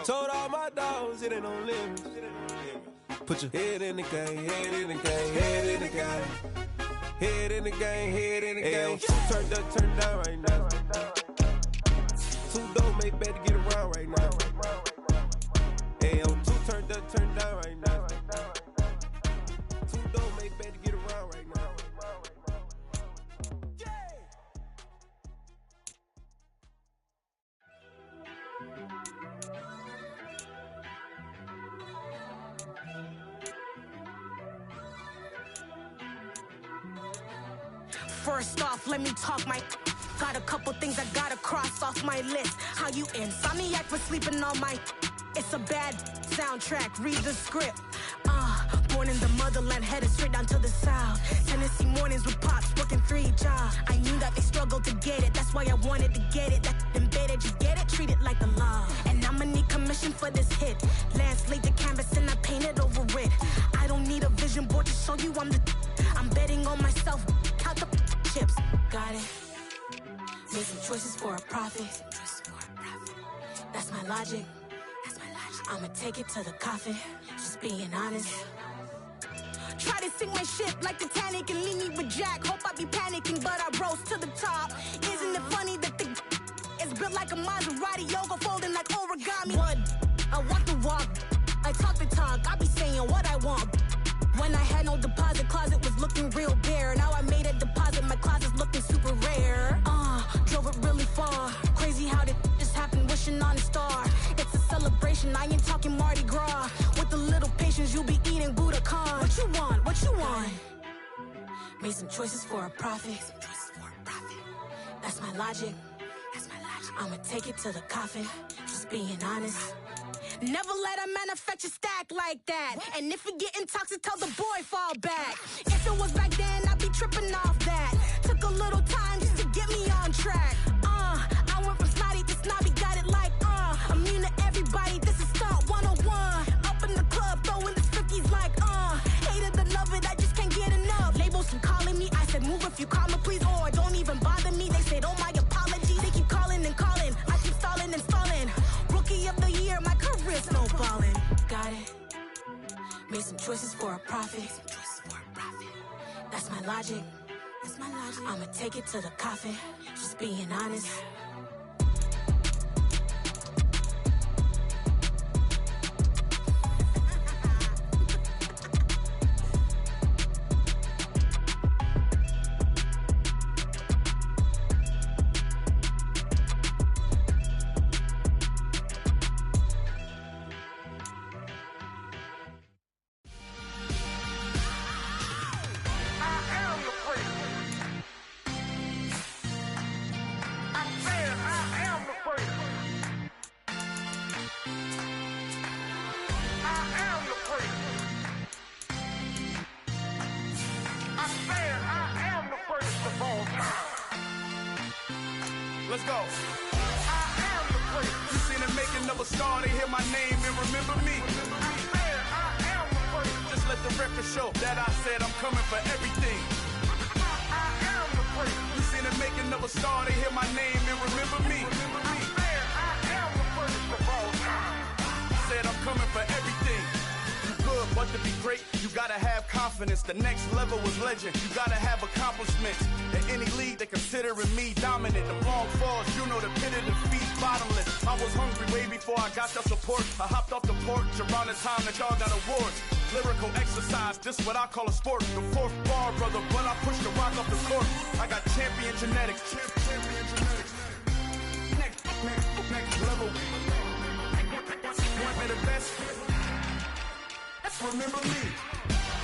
Told all my dogs, it ain't no limits. Put your head in the game, head in the game, head in the game. Head in the game, head in the game. Turned up, turned down right now. Too dope, make better get around right now. Hey, I'm too turned up, turned down right now. Too dope, make better get around right now. First off, let me talk my. Got a couple things I gotta cross off my list. How you insomniac for sleeping on my. It's a bad soundtrack, read the script. Born in the motherland, headed straight down to the south. Tennessee mornings with pops, working 3 jobs. I knew that they struggled to get it, that's why I wanted to get it. That embedded, you get it, treat it like the law. And I'ma need commission for this hit. Lance laid the canvas and I painted over it. I don't need a vision board to show you I'm betting on myself, count the chips. Got it. Make some choices for a profit. That's my logic. I'ma take it to the coffin, just being honest. Try to sink my ship like Titanic and leave me with Jack. Hope I be panicking, but I rose to the top. Isn't it funny that the is built like a Maserati, yoga folding like origami? What? I walk the walk, I talk the talk, I be saying what I want. When I had no deposit, closet was looking real bare. Now I made a deposit, my closet's looking super rare. Drove it really far. Crazy how did just happen, wishing on a star. It's a celebration, I ain't talking Mardi Gras. With a little patience, you'll be eating Budokan. What you want? What you want? Made some choices for a profit. That's my logic. I'ma take it to the coffin, just being honest. Never let a manufacture stack like that. And if we getting toxic, tell the boy fall back. If it was back then, I'd be tripping off that. Took a little time just to get me on track. I went from snotty to snobby, got it like immune to everybody, this is Stunt 101. Up in the club, throwing the 50s like hate it or love it, I just can't get enough. Labels and calling me, I said move it off. You call me, please, or don't even bother me. They said, oh, my apologies. They keep calling and calling. I keep stalling and stalling. Rookie of the year, my career snowballing. Got it. Made some choices for a profit. That's my logic. I'ma take it to the coffin. Just being honest. Let's go. I am the prince. You seen the making of a star, they hear my name and remember me. I am the prince. Just let the record show that I said I'm coming for everything. I am the prince. You seen the making of a star, they hear my name and remember me. I am the prince of all time. Said I'm coming for everything. Good, but to be great, you gotta have confidence. The next level was legend. You gotta have accomplishments. In any league, they considering me dominant. The long falls, you know the pit of defeat, bottomless. I was hungry way before I got your support. I hopped off the porch around the time that y'all got awards. Lyrical exercise, this what I call a sport. The fourth bar, brother, when I push the rock off the court. I got champion genetics. Champion genetics. Next level. Want me the best? Remember me.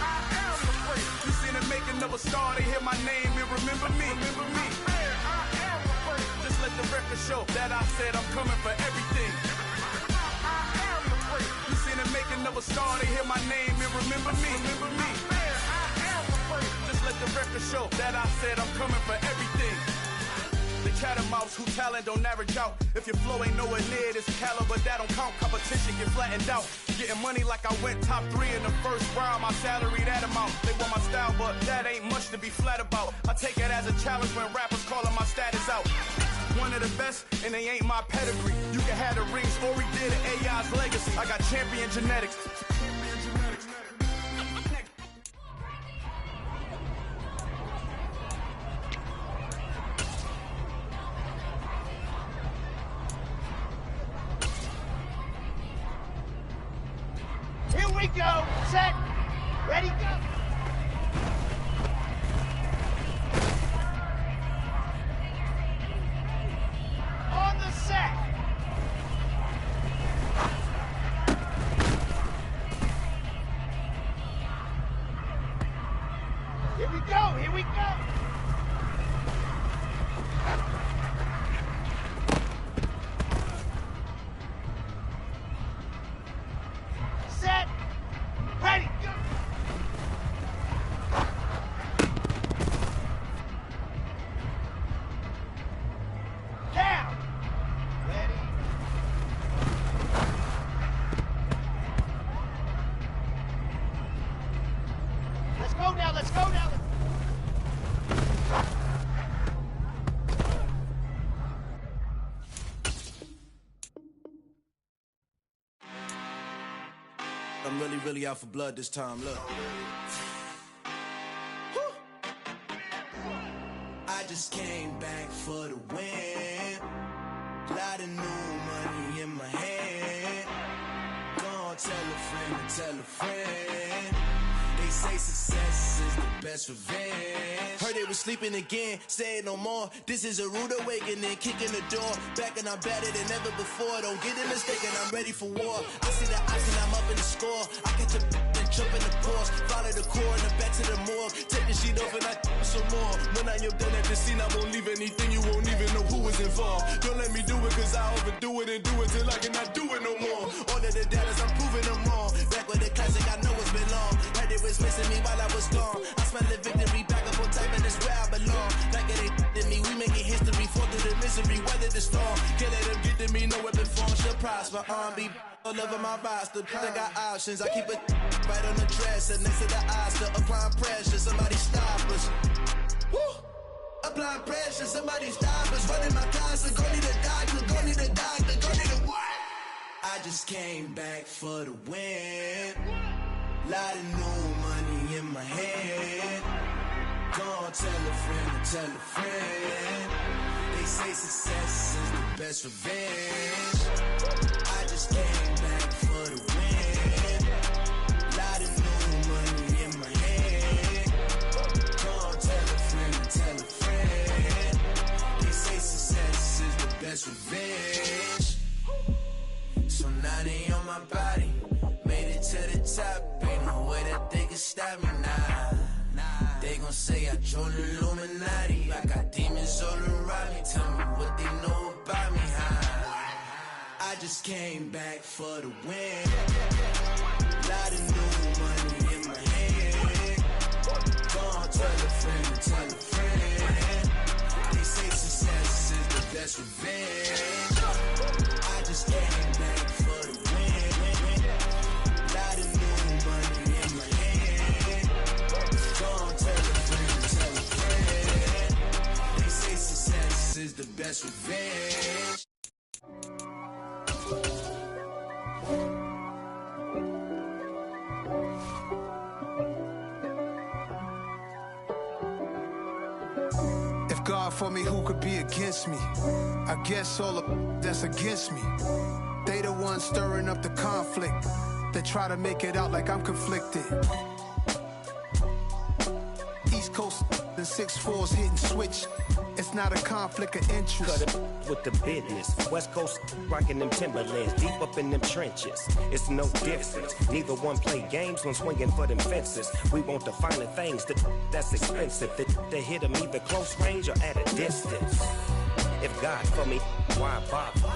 I am the prince. You seen the making of a star, they hear my name and remember me. Remember me. I am the prince. Just let the record show that I said I'm coming for everything. I am the prince. You seen the making of a star, they hear my name and remember me. Remember me. I am the prince. Just let the record show that I said I'm coming for everything. The cat and mouse who talent don't average out. If your flow ain't nowhere near this caliber, that don't count. Competition get flattened out. Getting money like I went top 3 in the first round. My salary that amount. They want my style, but that ain't much to be flat about. I take it as a challenge when rappers calling my status out. One of the best, and they ain't my pedigree. You can have the rings, or we did it, AI's legacy. I got champion genetics. Here we go. Set. Ready, go. On the set. Here we go. Here we go. Set. Ready, go. Down. Ready. Let's go now, let's go now. I'm really out for blood this time, look. I just came back for the win. Lot of new money in my hand. Gonna tell a friend to tell a friend. They say success is the best revenge. Heard they was sleeping again, say it no more. This is a rude awakening, kicking the door. Back and I'm better than ever before. Don't get it mistaken, I'm ready for war. I see the ice and I'm up in the score. I catch a and jump in the Porsche. Follow the core and the back to the morgue. Take the sheet off and I some more. When I am done at the scene, I won't leave anything. You won't even know who was involved. Don't let me do it cause I overdo it and do it till I cannot do it no more. All of the doubters, I'm proving them wrong. Back with the classic, I know it's been long. Heard it was missing me while I was gone. I smell the victory back up on top and it's where I belong. Like it ain't to me, we making history. Fall through the misery, weather the storm. Can't let them get to me, no weapon form should prosper. Be all over my roster, I got options. I keep it right on the dresser, next to the eyes, still applying pressure. Somebody stop us. Woo! apply pressure. Somebody stop us, running my closet. Go need a doctor, go need a doctor, go need a what? I just came back for the win. Lot of new money in my head. Go tell a friend and tell a friend. They say success is the best revenge. I just came back for the win. Lot of new money in my head. Go tell a friend and tell a friend. They say success is the best revenge. So now they on my body. Made it to the top. Ain't no way that they can stop me now. They gon' say I joined the Illuminati. I got demons all around me. Tell me what they know about me, huh? I just came back for the win. Lot of new money in my head. Go on, tell a friend and tell a friend. They say success is the best revenge. I just came back for the win. Lot of new money in my head. Go on, tell a friend, tell a friend. They say success is the best revenge. If God for me, who could be against me? I guess all of that's against me. They the ones stirring up the conflict. They try to make it out like I'm conflicted. East Coast and 6'4's hitting switch. It's not a conflict of interest. Cut it with the business. West Coast rocking them Timberlands, deep up in them trenches. It's no difference. Neither one play games when swinging for them fences. We want the finer things that's expensive. They hit them either close range or at a distance. If God for me, why bother?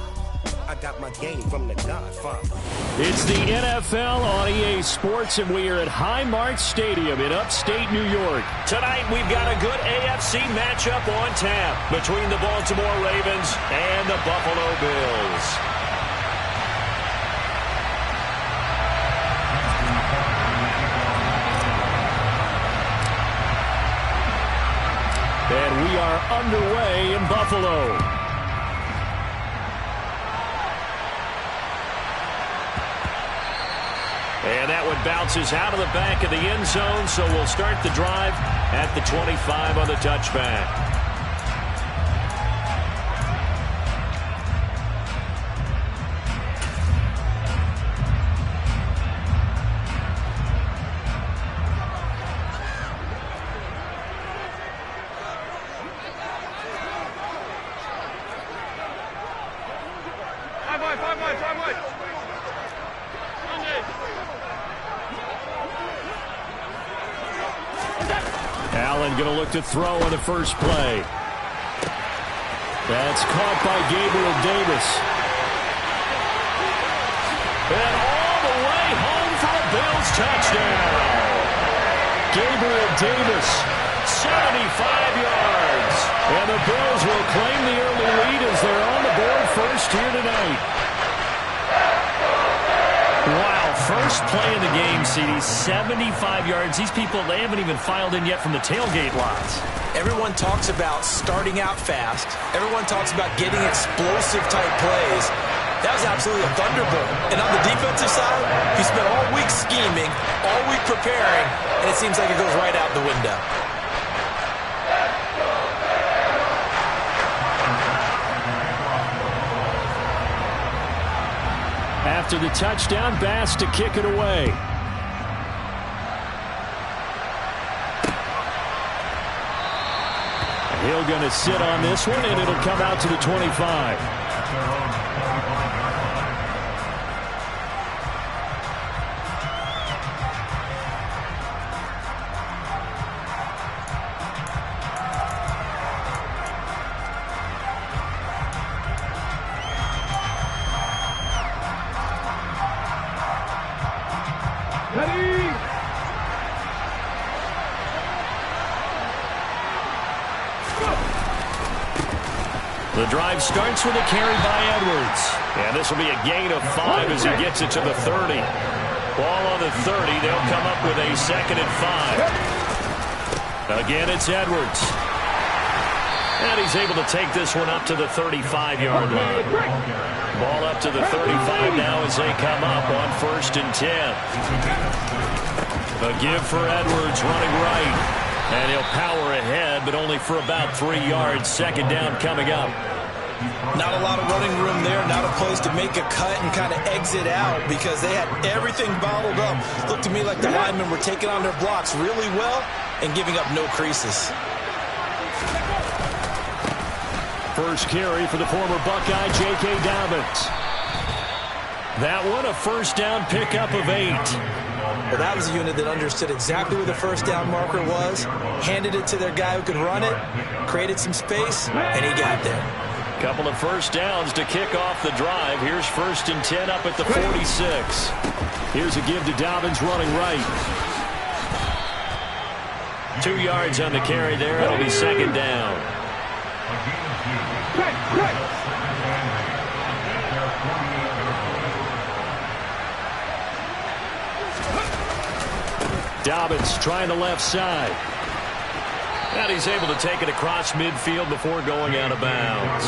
I got my game from the Godfather. It's the NFL on EA Sports, and we are at Highmark Stadium in upstate New York. Tonight, we've got a good AFC matchup on tap between the Baltimore Ravens and the Buffalo Bills. And we are underway in Buffalo. And that one bounces out of the back of the end zone, so we'll start the drive at the 25 on the touchback. Allen going to look to throw on the first play. That's caught by Gabriel Davis. And all the way home for a Bills touchdown. Gabriel Davis, 75 yards. And the Bills will claim the early lead as they're on the board first here tonight. Wow, first play of the game, CD, 75 yards. These people, they haven't even filed in yet from the tailgate lots. Everyone talks about starting out fast. Everyone talks about getting explosive-type plays. That was absolutely a thunderbolt. And on the defensive side, he spent all week scheming, all week preparing, and it seems like it goes right out the window. After the touchdown, Bass to kick it away. Hill going to sit on this one, and it'll come out to the 25. The drive starts with a carry by Edwards. And this will be a gain of 5 as he gets it to the 30. Ball on the 30. They'll come up with a 2nd and 5. Again, it's Edwards. And he's able to take this one up to the 35-yard line. Ball up to the 35 now as they come up on 1st and 10. A give for Edwards running right. And he'll power ahead, but only for about 3 yards. 2nd down coming up. Not a lot of running room there, not a place to make a cut and kind of exit out because they had everything bottled up. Looked to me like the linemen were taking on their blocks really well and giving up no creases. First carry for the former Buckeye, J.K. Dobbins. That one, a 1st down pickup of 8. Well, that was a unit that understood exactly where the 1st down marker was, handed it to their guy who could run it, created some space, and he got there. Couple of 1st downs to kick off the drive. Here's 1st and 10 up at the 46. Here's a give to Dobbins running right. 2 yards on the carry there. It'll be 2nd down. Dobbins trying the left side. And he's able to take it across midfield before going out of bounds.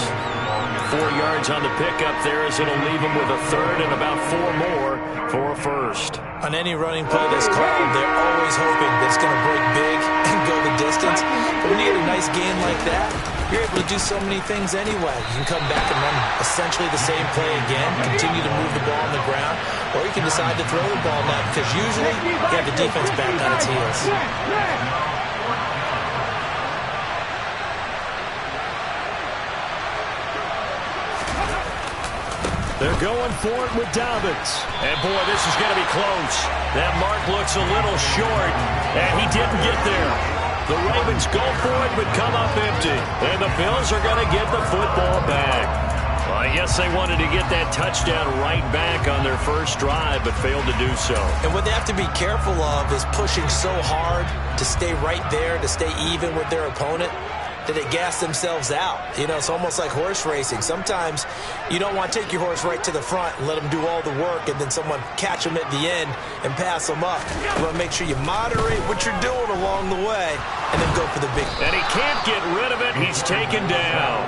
4 yards on the pickup there as it'll leave him with a 3rd and about 4 more for a 1st. On any running play that's called, they're always hoping that it's going to break big and go the distance. But when you get a nice gain like that, you're able to do so many things anyway. You can come back and run essentially the same play again, continue to move the ball on the ground, or you can decide to throw the ball now because usually you have the defense back on its heels. They're going for it with Dobbins. And, boy, this is going to be close. That mark looks a little short, and he didn't get there. The Ravens go for it but come up empty. And the Bills are going to get the football back. Well, I guess they wanted to get that touchdown right back on their first drive but failed to do so. And what they have to be careful of is pushing so hard to stay right there, to stay even with their opponent, that they gas themselves out. You know, it's almost like horse racing. Sometimes you don't want to take your horse right to the front and let them do all the work and then someone catch them at the end and pass them up. You want to make sure you moderate what you're doing along the way and then go for the big. And he can't get rid of it. He's taken down.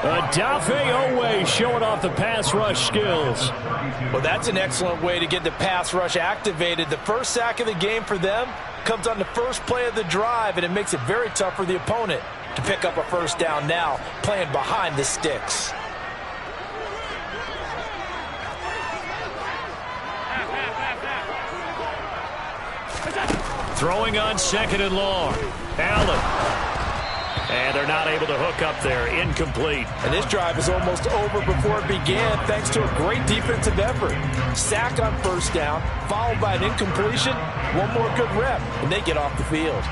Odafe Oweh showing off the pass rush skills. Well, that's an excellent way to get the pass rush activated. The first sack of the game for them comes on the first play of the drive, and it makes it very tough for the opponent to pick up a 1st down now, playing behind the sticks. Throwing on 2nd and long. Allen. And they're not able to hook up there. Incomplete. And this drive is almost over before it began thanks to a great defensive effort. Sack on 1st down, followed by an incompletion. One more good rep, and they get off the field.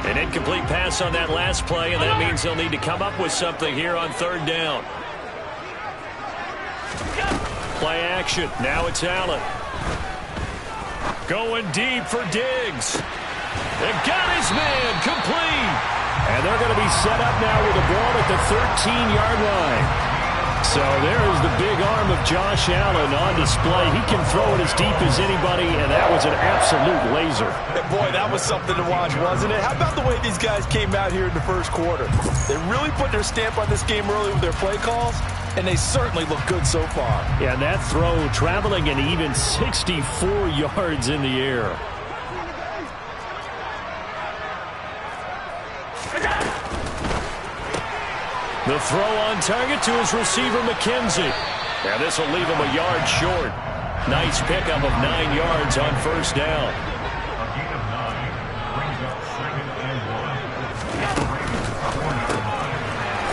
An incomplete pass on that last play, and that means they'll need to come up with something here on 3rd down. Play action. Now it's Allen. Going deep for Diggs. They got his man complete. And they're going to be set up now with the ball at the 13-yard line. So there's the big arm of Josh Allen on display. He can throw it as deep as anybody, and that was an absolute laser. And boy, that was something to watch, wasn't it? How about the way these guys came out here in the first quarter? They really put their stamp on this game early with their play calls, and they certainly look good so far. Yeah, that throw traveling an even 64 yards in the air. The throw on target to his receiver, McKenzie. And this will leave him a yard short. Nice pickup of 9 yards on 1st down.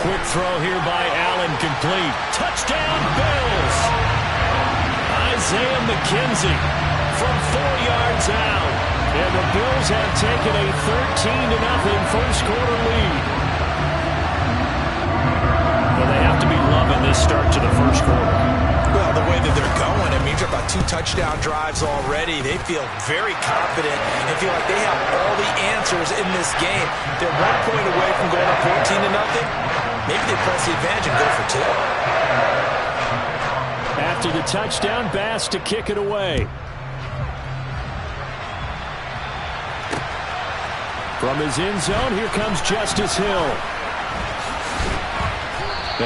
Quick throw here by Allen, complete. Touchdown, Bills! Isaiah McKenzie from 4 yards out. And the Bills have taken a 13-0 first quarter lead. They have to be loving this start to the first quarter. Well, the way that they're going, I mean, you're about 2 touchdown drives already. They feel very confident and feel like they have all the answers in this game. They're 1 point away from going up 14-0. Maybe they press the advantage and go for 2. After the touchdown, Bass to kick it away. From his end zone, here comes Justice Hill.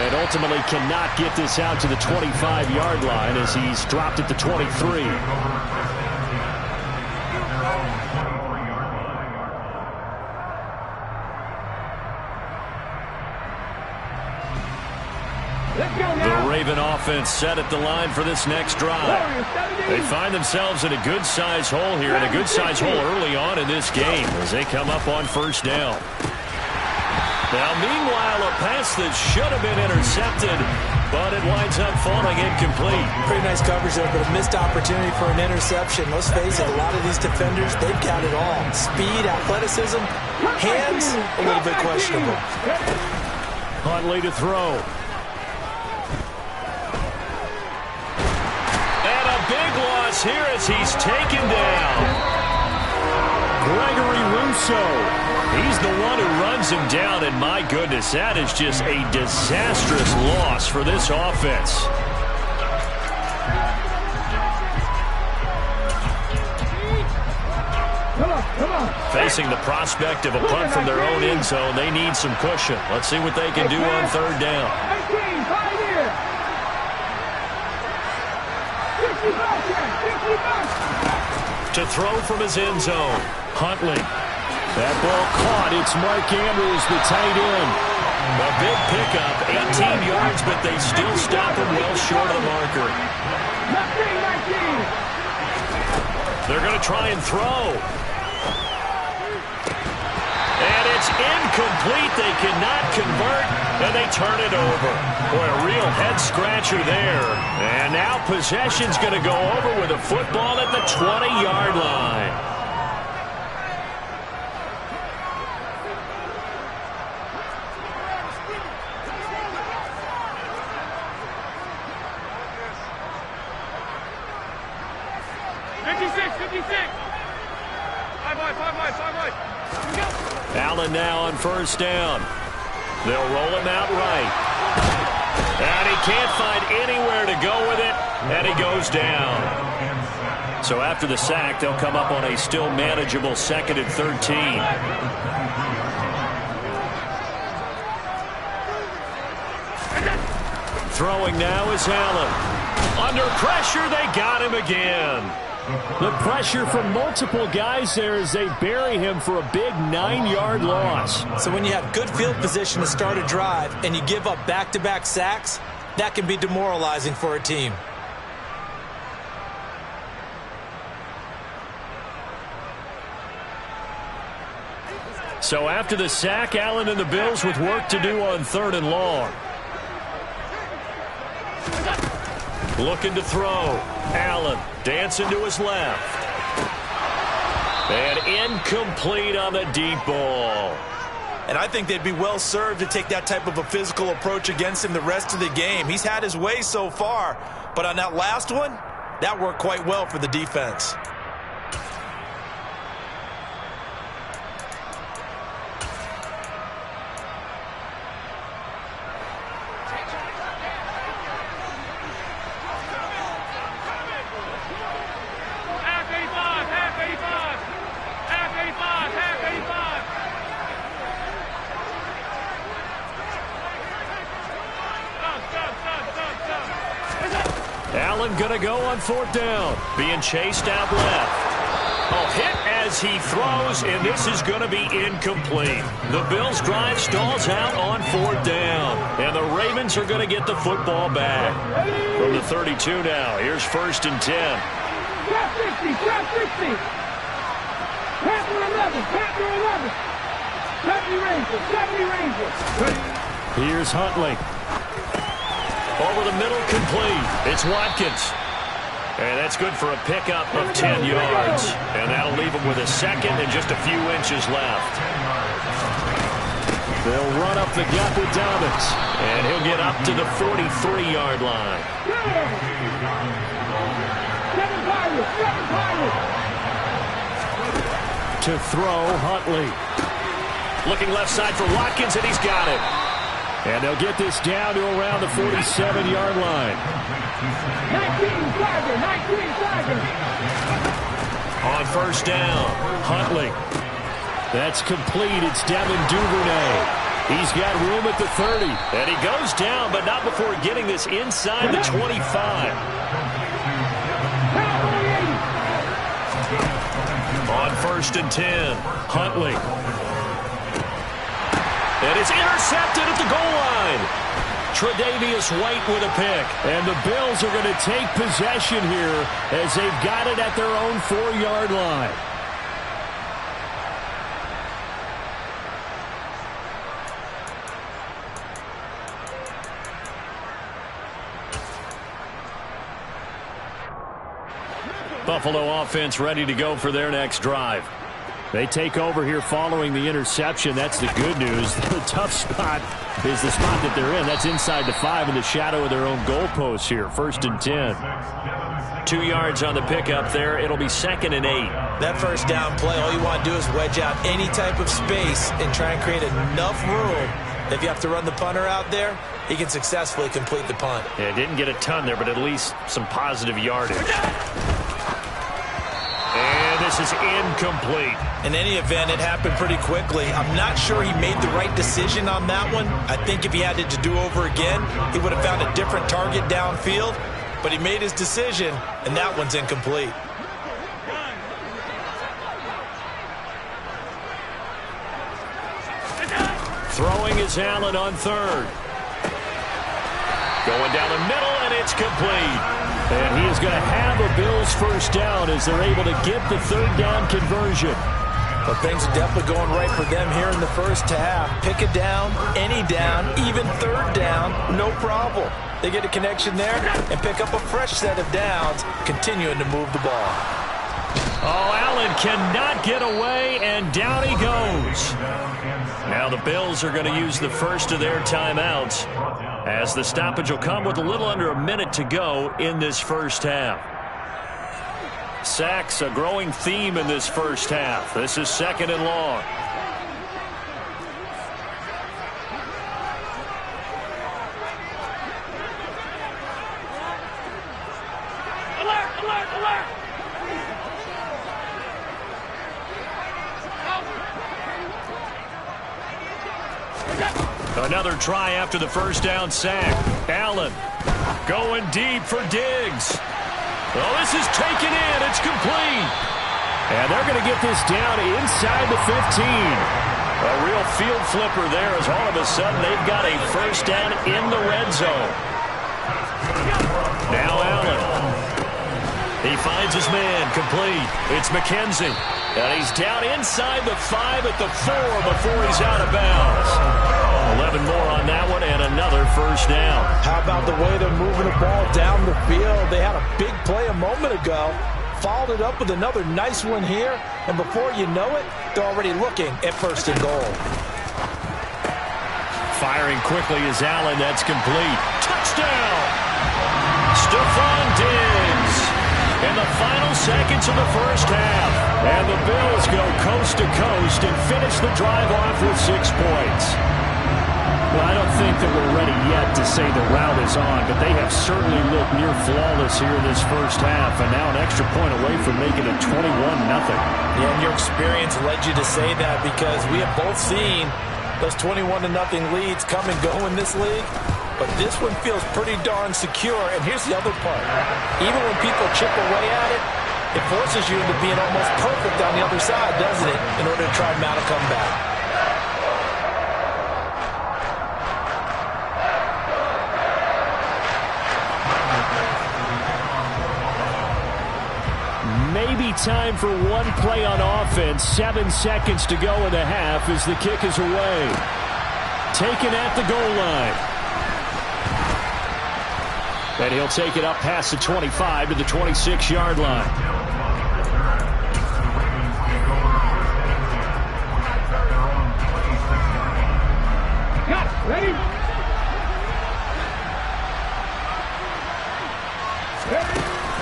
And ultimately cannot get this out to the 25-yard line as he's dropped at the 23. The Raven offense set at the line for this next drive. They find themselves in a good-sized hole here, and a good-sized hole early on in this game as they come up on first down. Now, meanwhile, a pass that should have been intercepted, but it winds up falling incomplete. Pretty nice coverage there, but a missed opportunity for an interception. Let's face it, a lot of these defenders, they've got it all. Speed, athleticism, hands, a little bit questionable. Huntley to throw. And a big loss here as he's taken down. Gregory Rousseau. He's the one who runs him down, and my goodness, that is just a disastrous loss for this offense. Facing the prospect of a punt from their own end zone, they need some cushion. Let's see what they can do on third down. To throw from his end zone, Huntley. That ball caught. It's Mark Andrews, the tight end. A big pickup, 18 yards, but they still stop him well short of the marker. They're going to try and throw. And it's incomplete. They cannot convert, and they turn it over. Boy, a real head-scratcher there. And now possession's going to go over with a football at the 20-yard line. Allen now on first down. They'll roll him out right. And he can't find anywhere to go with it, and he goes down. So after the sack, they'll come up on a still manageable 2nd and 13. Throwing now is Allen. Under pressure, they got him again. The pressure from multiple guys there as they bury him for a big 9-yard loss. So when you have good field position to start a drive and you give up back-to-back sacks, that can be demoralizing for a team. So after the sack, Allen and the Bills with work to do on 3rd and long. Looking to throw. Allen dancing to his left. And incomplete on the deep ball. And I think they'd be well served to take that type of a physical approach against him the rest of the game. He's had his way so far, but on that last one, that worked quite well for the defense. Allen gonna go on 4th down. Being chased out left. A hit as he throws, and this is gonna be incomplete. The Bills drive stalls out on 4th down. And the Ravens are gonna get the football back. From the 32 now, here's 1st and 10. Trap 60, trap 60. Panther 11, Panther 11. 70 Rangers, 70 Rangers. Here's Huntley. Over the middle, complete. It's Watkins. And that's good for a pickup of 10 yards. And that'll leave him with a 2nd and just a few inches left. They'll run up the gap with Dobbins. And he'll get up to the 43-yard line. To throw, Huntley. Looking left side for Watkins, and he's got it. And they'll get this down to around the 47-yard line. 19 Tiger. On first down, Huntley. That's complete. It's Devin Duvernay. He's got room at the 30. And he goes down, but not before getting this inside the 25. On first and 10, Huntley. And it's intercepted at the goal line. Tre'Davious White with a pick. And the Bills are going to take possession here as they've got it at their own 4-yard line. Buffalo offense ready to go for their next drive. They take over here following the interception. That's the good news. The tough spot is the spot that they're in. That's inside the 5 in the shadow of their own goalpost here. First and 10. 2 yards on the pickup there. It'll be 2nd and 8. That first down play, all you want to do is wedge out any type of space and try and create enough room. If you have to run the punter out there, he can successfully complete the punt. Yeah, didn't get a ton there, but at least some positive yardage. And this is incomplete. In any event, it happened pretty quickly. I'm not sure he made the right decision on that one. I think if he had it to do over again, he would have found a different target downfield. But he made his decision, and that one's incomplete. Throwing is Allen on third. Going down the middle, and it's complete. And he is going to have a Bills first down as they're able to get the third down conversion. But things are definitely going right for them here in the first half. Pick a down, any down, even third down, no problem. They get a connection there and pick up a fresh set of downs, continuing to move the ball. Oh, Allen cannot get away, and down he goes. Now the Bills are going to use the first of their timeouts, as the stoppage will come with a little under a minute to go in this first half. Sacks, a growing theme in this first half. This is 2nd and long. Alert, alert, alert! Another try after the first down sack. Allen going deep for Diggs. Well, this is taken in. It's complete. And they're going to get this down inside the 15. A real field flipper there as all of a sudden they've got a first down in the red zone. Now Allen. He finds his man complete. It's McKenzie. And he's down inside the 5 at the 4 before he's out of bounds. 11 more on that one and another first down. How about the way they're moving the ball down the field? They had a big play a moment ago. Followed it up with another nice one here. And before you know it, they're already looking at first and goal. Firing quickly is Allen. That's complete. Touchdown! Stephon Diggs in the final seconds of the first half. And the Bills go coast to coast and finish the drive off with 6 points. Well, I don't think that we're ready yet to say the route is on, but they have certainly looked near flawless here in this first half, and now an extra point away from making it 21-0. Yeah, and your experience led you to say that because we have both seen those 21-0 leads come and go in this league, but this one feels pretty darn secure, and here's the other part. Even when people chip away at it, it forces you into being almost perfect on the other side, doesn't it, in order to try and mount a comeback. Maybe time for one play on offense. 7 seconds to go in the half as the kick is away. Taken at the goal line. And he'll take it up past the 25 to the 26-yard line. Ready?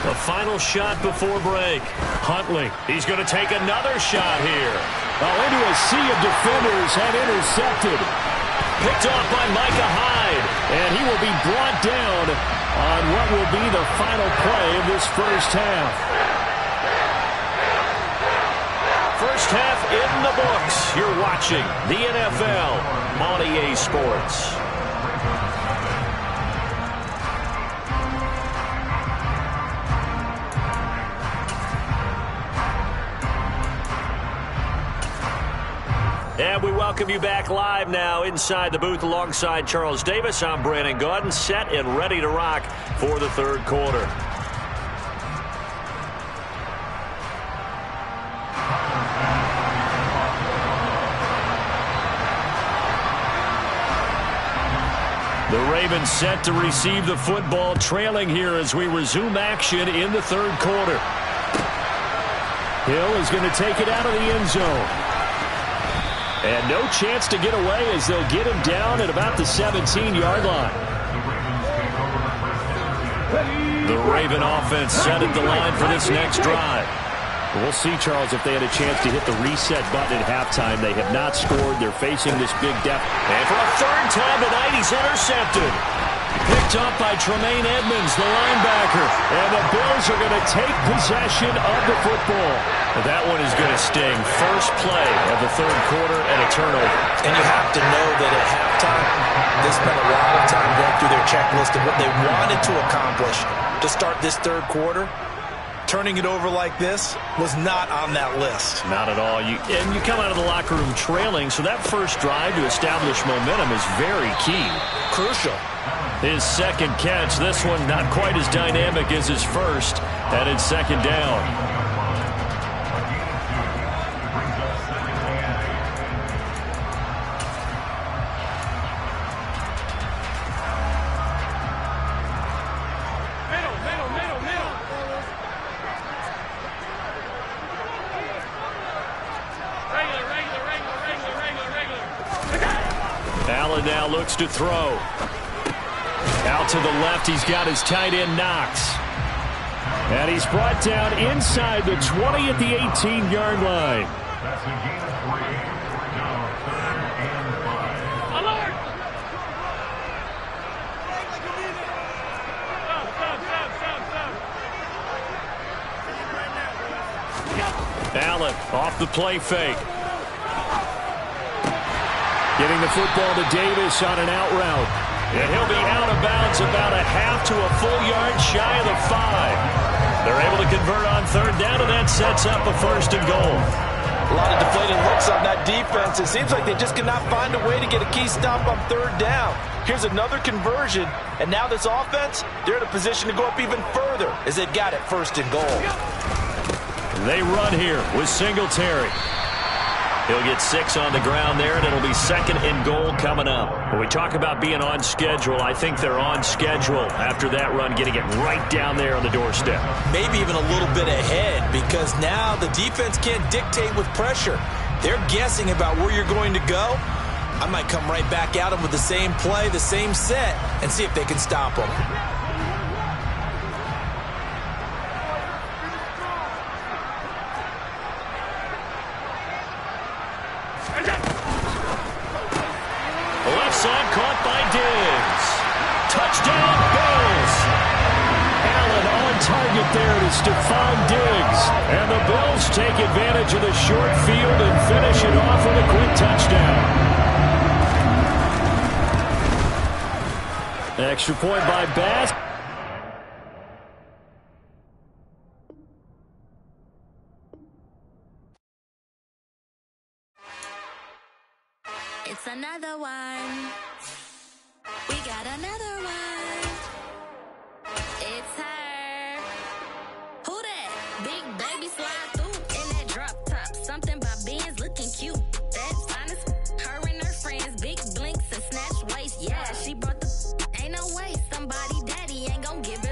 The final shot before break. Huntley, he's going to take another shot here. Well, into a sea of defenders and intercepted. Picked off by Micah Hyde. And he will be brought down on what will be the final play of this first half. First half in the books. You're watching the NFL on EA Sports. And we welcome you back live now inside the booth alongside Charles Davis. I'm Brandon Gaudin, set and ready to rock for the third quarter. The Ravens set to receive the football, trailing here as we resume action in the third quarter. Hill is going to take it out of the end zone. And no chance to get away as they'll get him down at about the 17-yard line. The Raven offense set at the line for this next drive. We'll see, Charles, if they had a chance to hit the reset button at halftime. They have not scored. They're facing this big deficit. And for a third time tonight, he's intercepted. Picked up by Tremaine Edmonds, the linebacker. And the Bills are going to take possession of the football. That one is going to sting. First play of the third quarter and a turnover. And you have to know that at halftime, they spent a lot of time going through their checklist of what they wanted to accomplish to start this third quarter. Turning it over like this was not on that list. Not at all. You come out of the locker room trailing, so that first drive to establish momentum is very key. Crucial. His second catch, this one not quite as dynamic as his first, and it's second down. Allen now looks to throw. Out to the left, he's got his tight end Knox. And he's brought down inside the 20 at the 18-yard line. Allen off the play fake. Getting the football to Davis on an out route. And he'll be out of bounds about a half to a full yard shy of the 5. They're able to convert on third down, and that sets up a first and goal. A lot of deflated looks on that defense. It seems like they just cannot find a way to get a key stop on third down. Here's another conversion, and now this offense, they're in a position to go up even further as they've got it first and goal. They run here with Singletary. He'll get 6 on the ground there, and it'll be second and goal coming up. When we talk about being on schedule, I think they're on schedule after that run, getting it right down there on the doorstep. Maybe even a little bit ahead, because now the defense can't dictate with pressure. They're guessing about where you're going to go. I might come right back at them with the same play, the same set, and see if they can stop them. Side caught by Diggs. Touchdown, Bills. Allen on target there to Stephon Diggs. And the Bills take advantage of the short field and finish it off with a quick touchdown. Extra point by Bass. It's another one. We got another one. It's her. Who that? Big baby slide through in that drop top. Something by Benz looking cute. That's honest. Her and her friends, big blinks and snatch waist. Yeah, she brought the. Ain't no way somebody daddy ain't gonna give it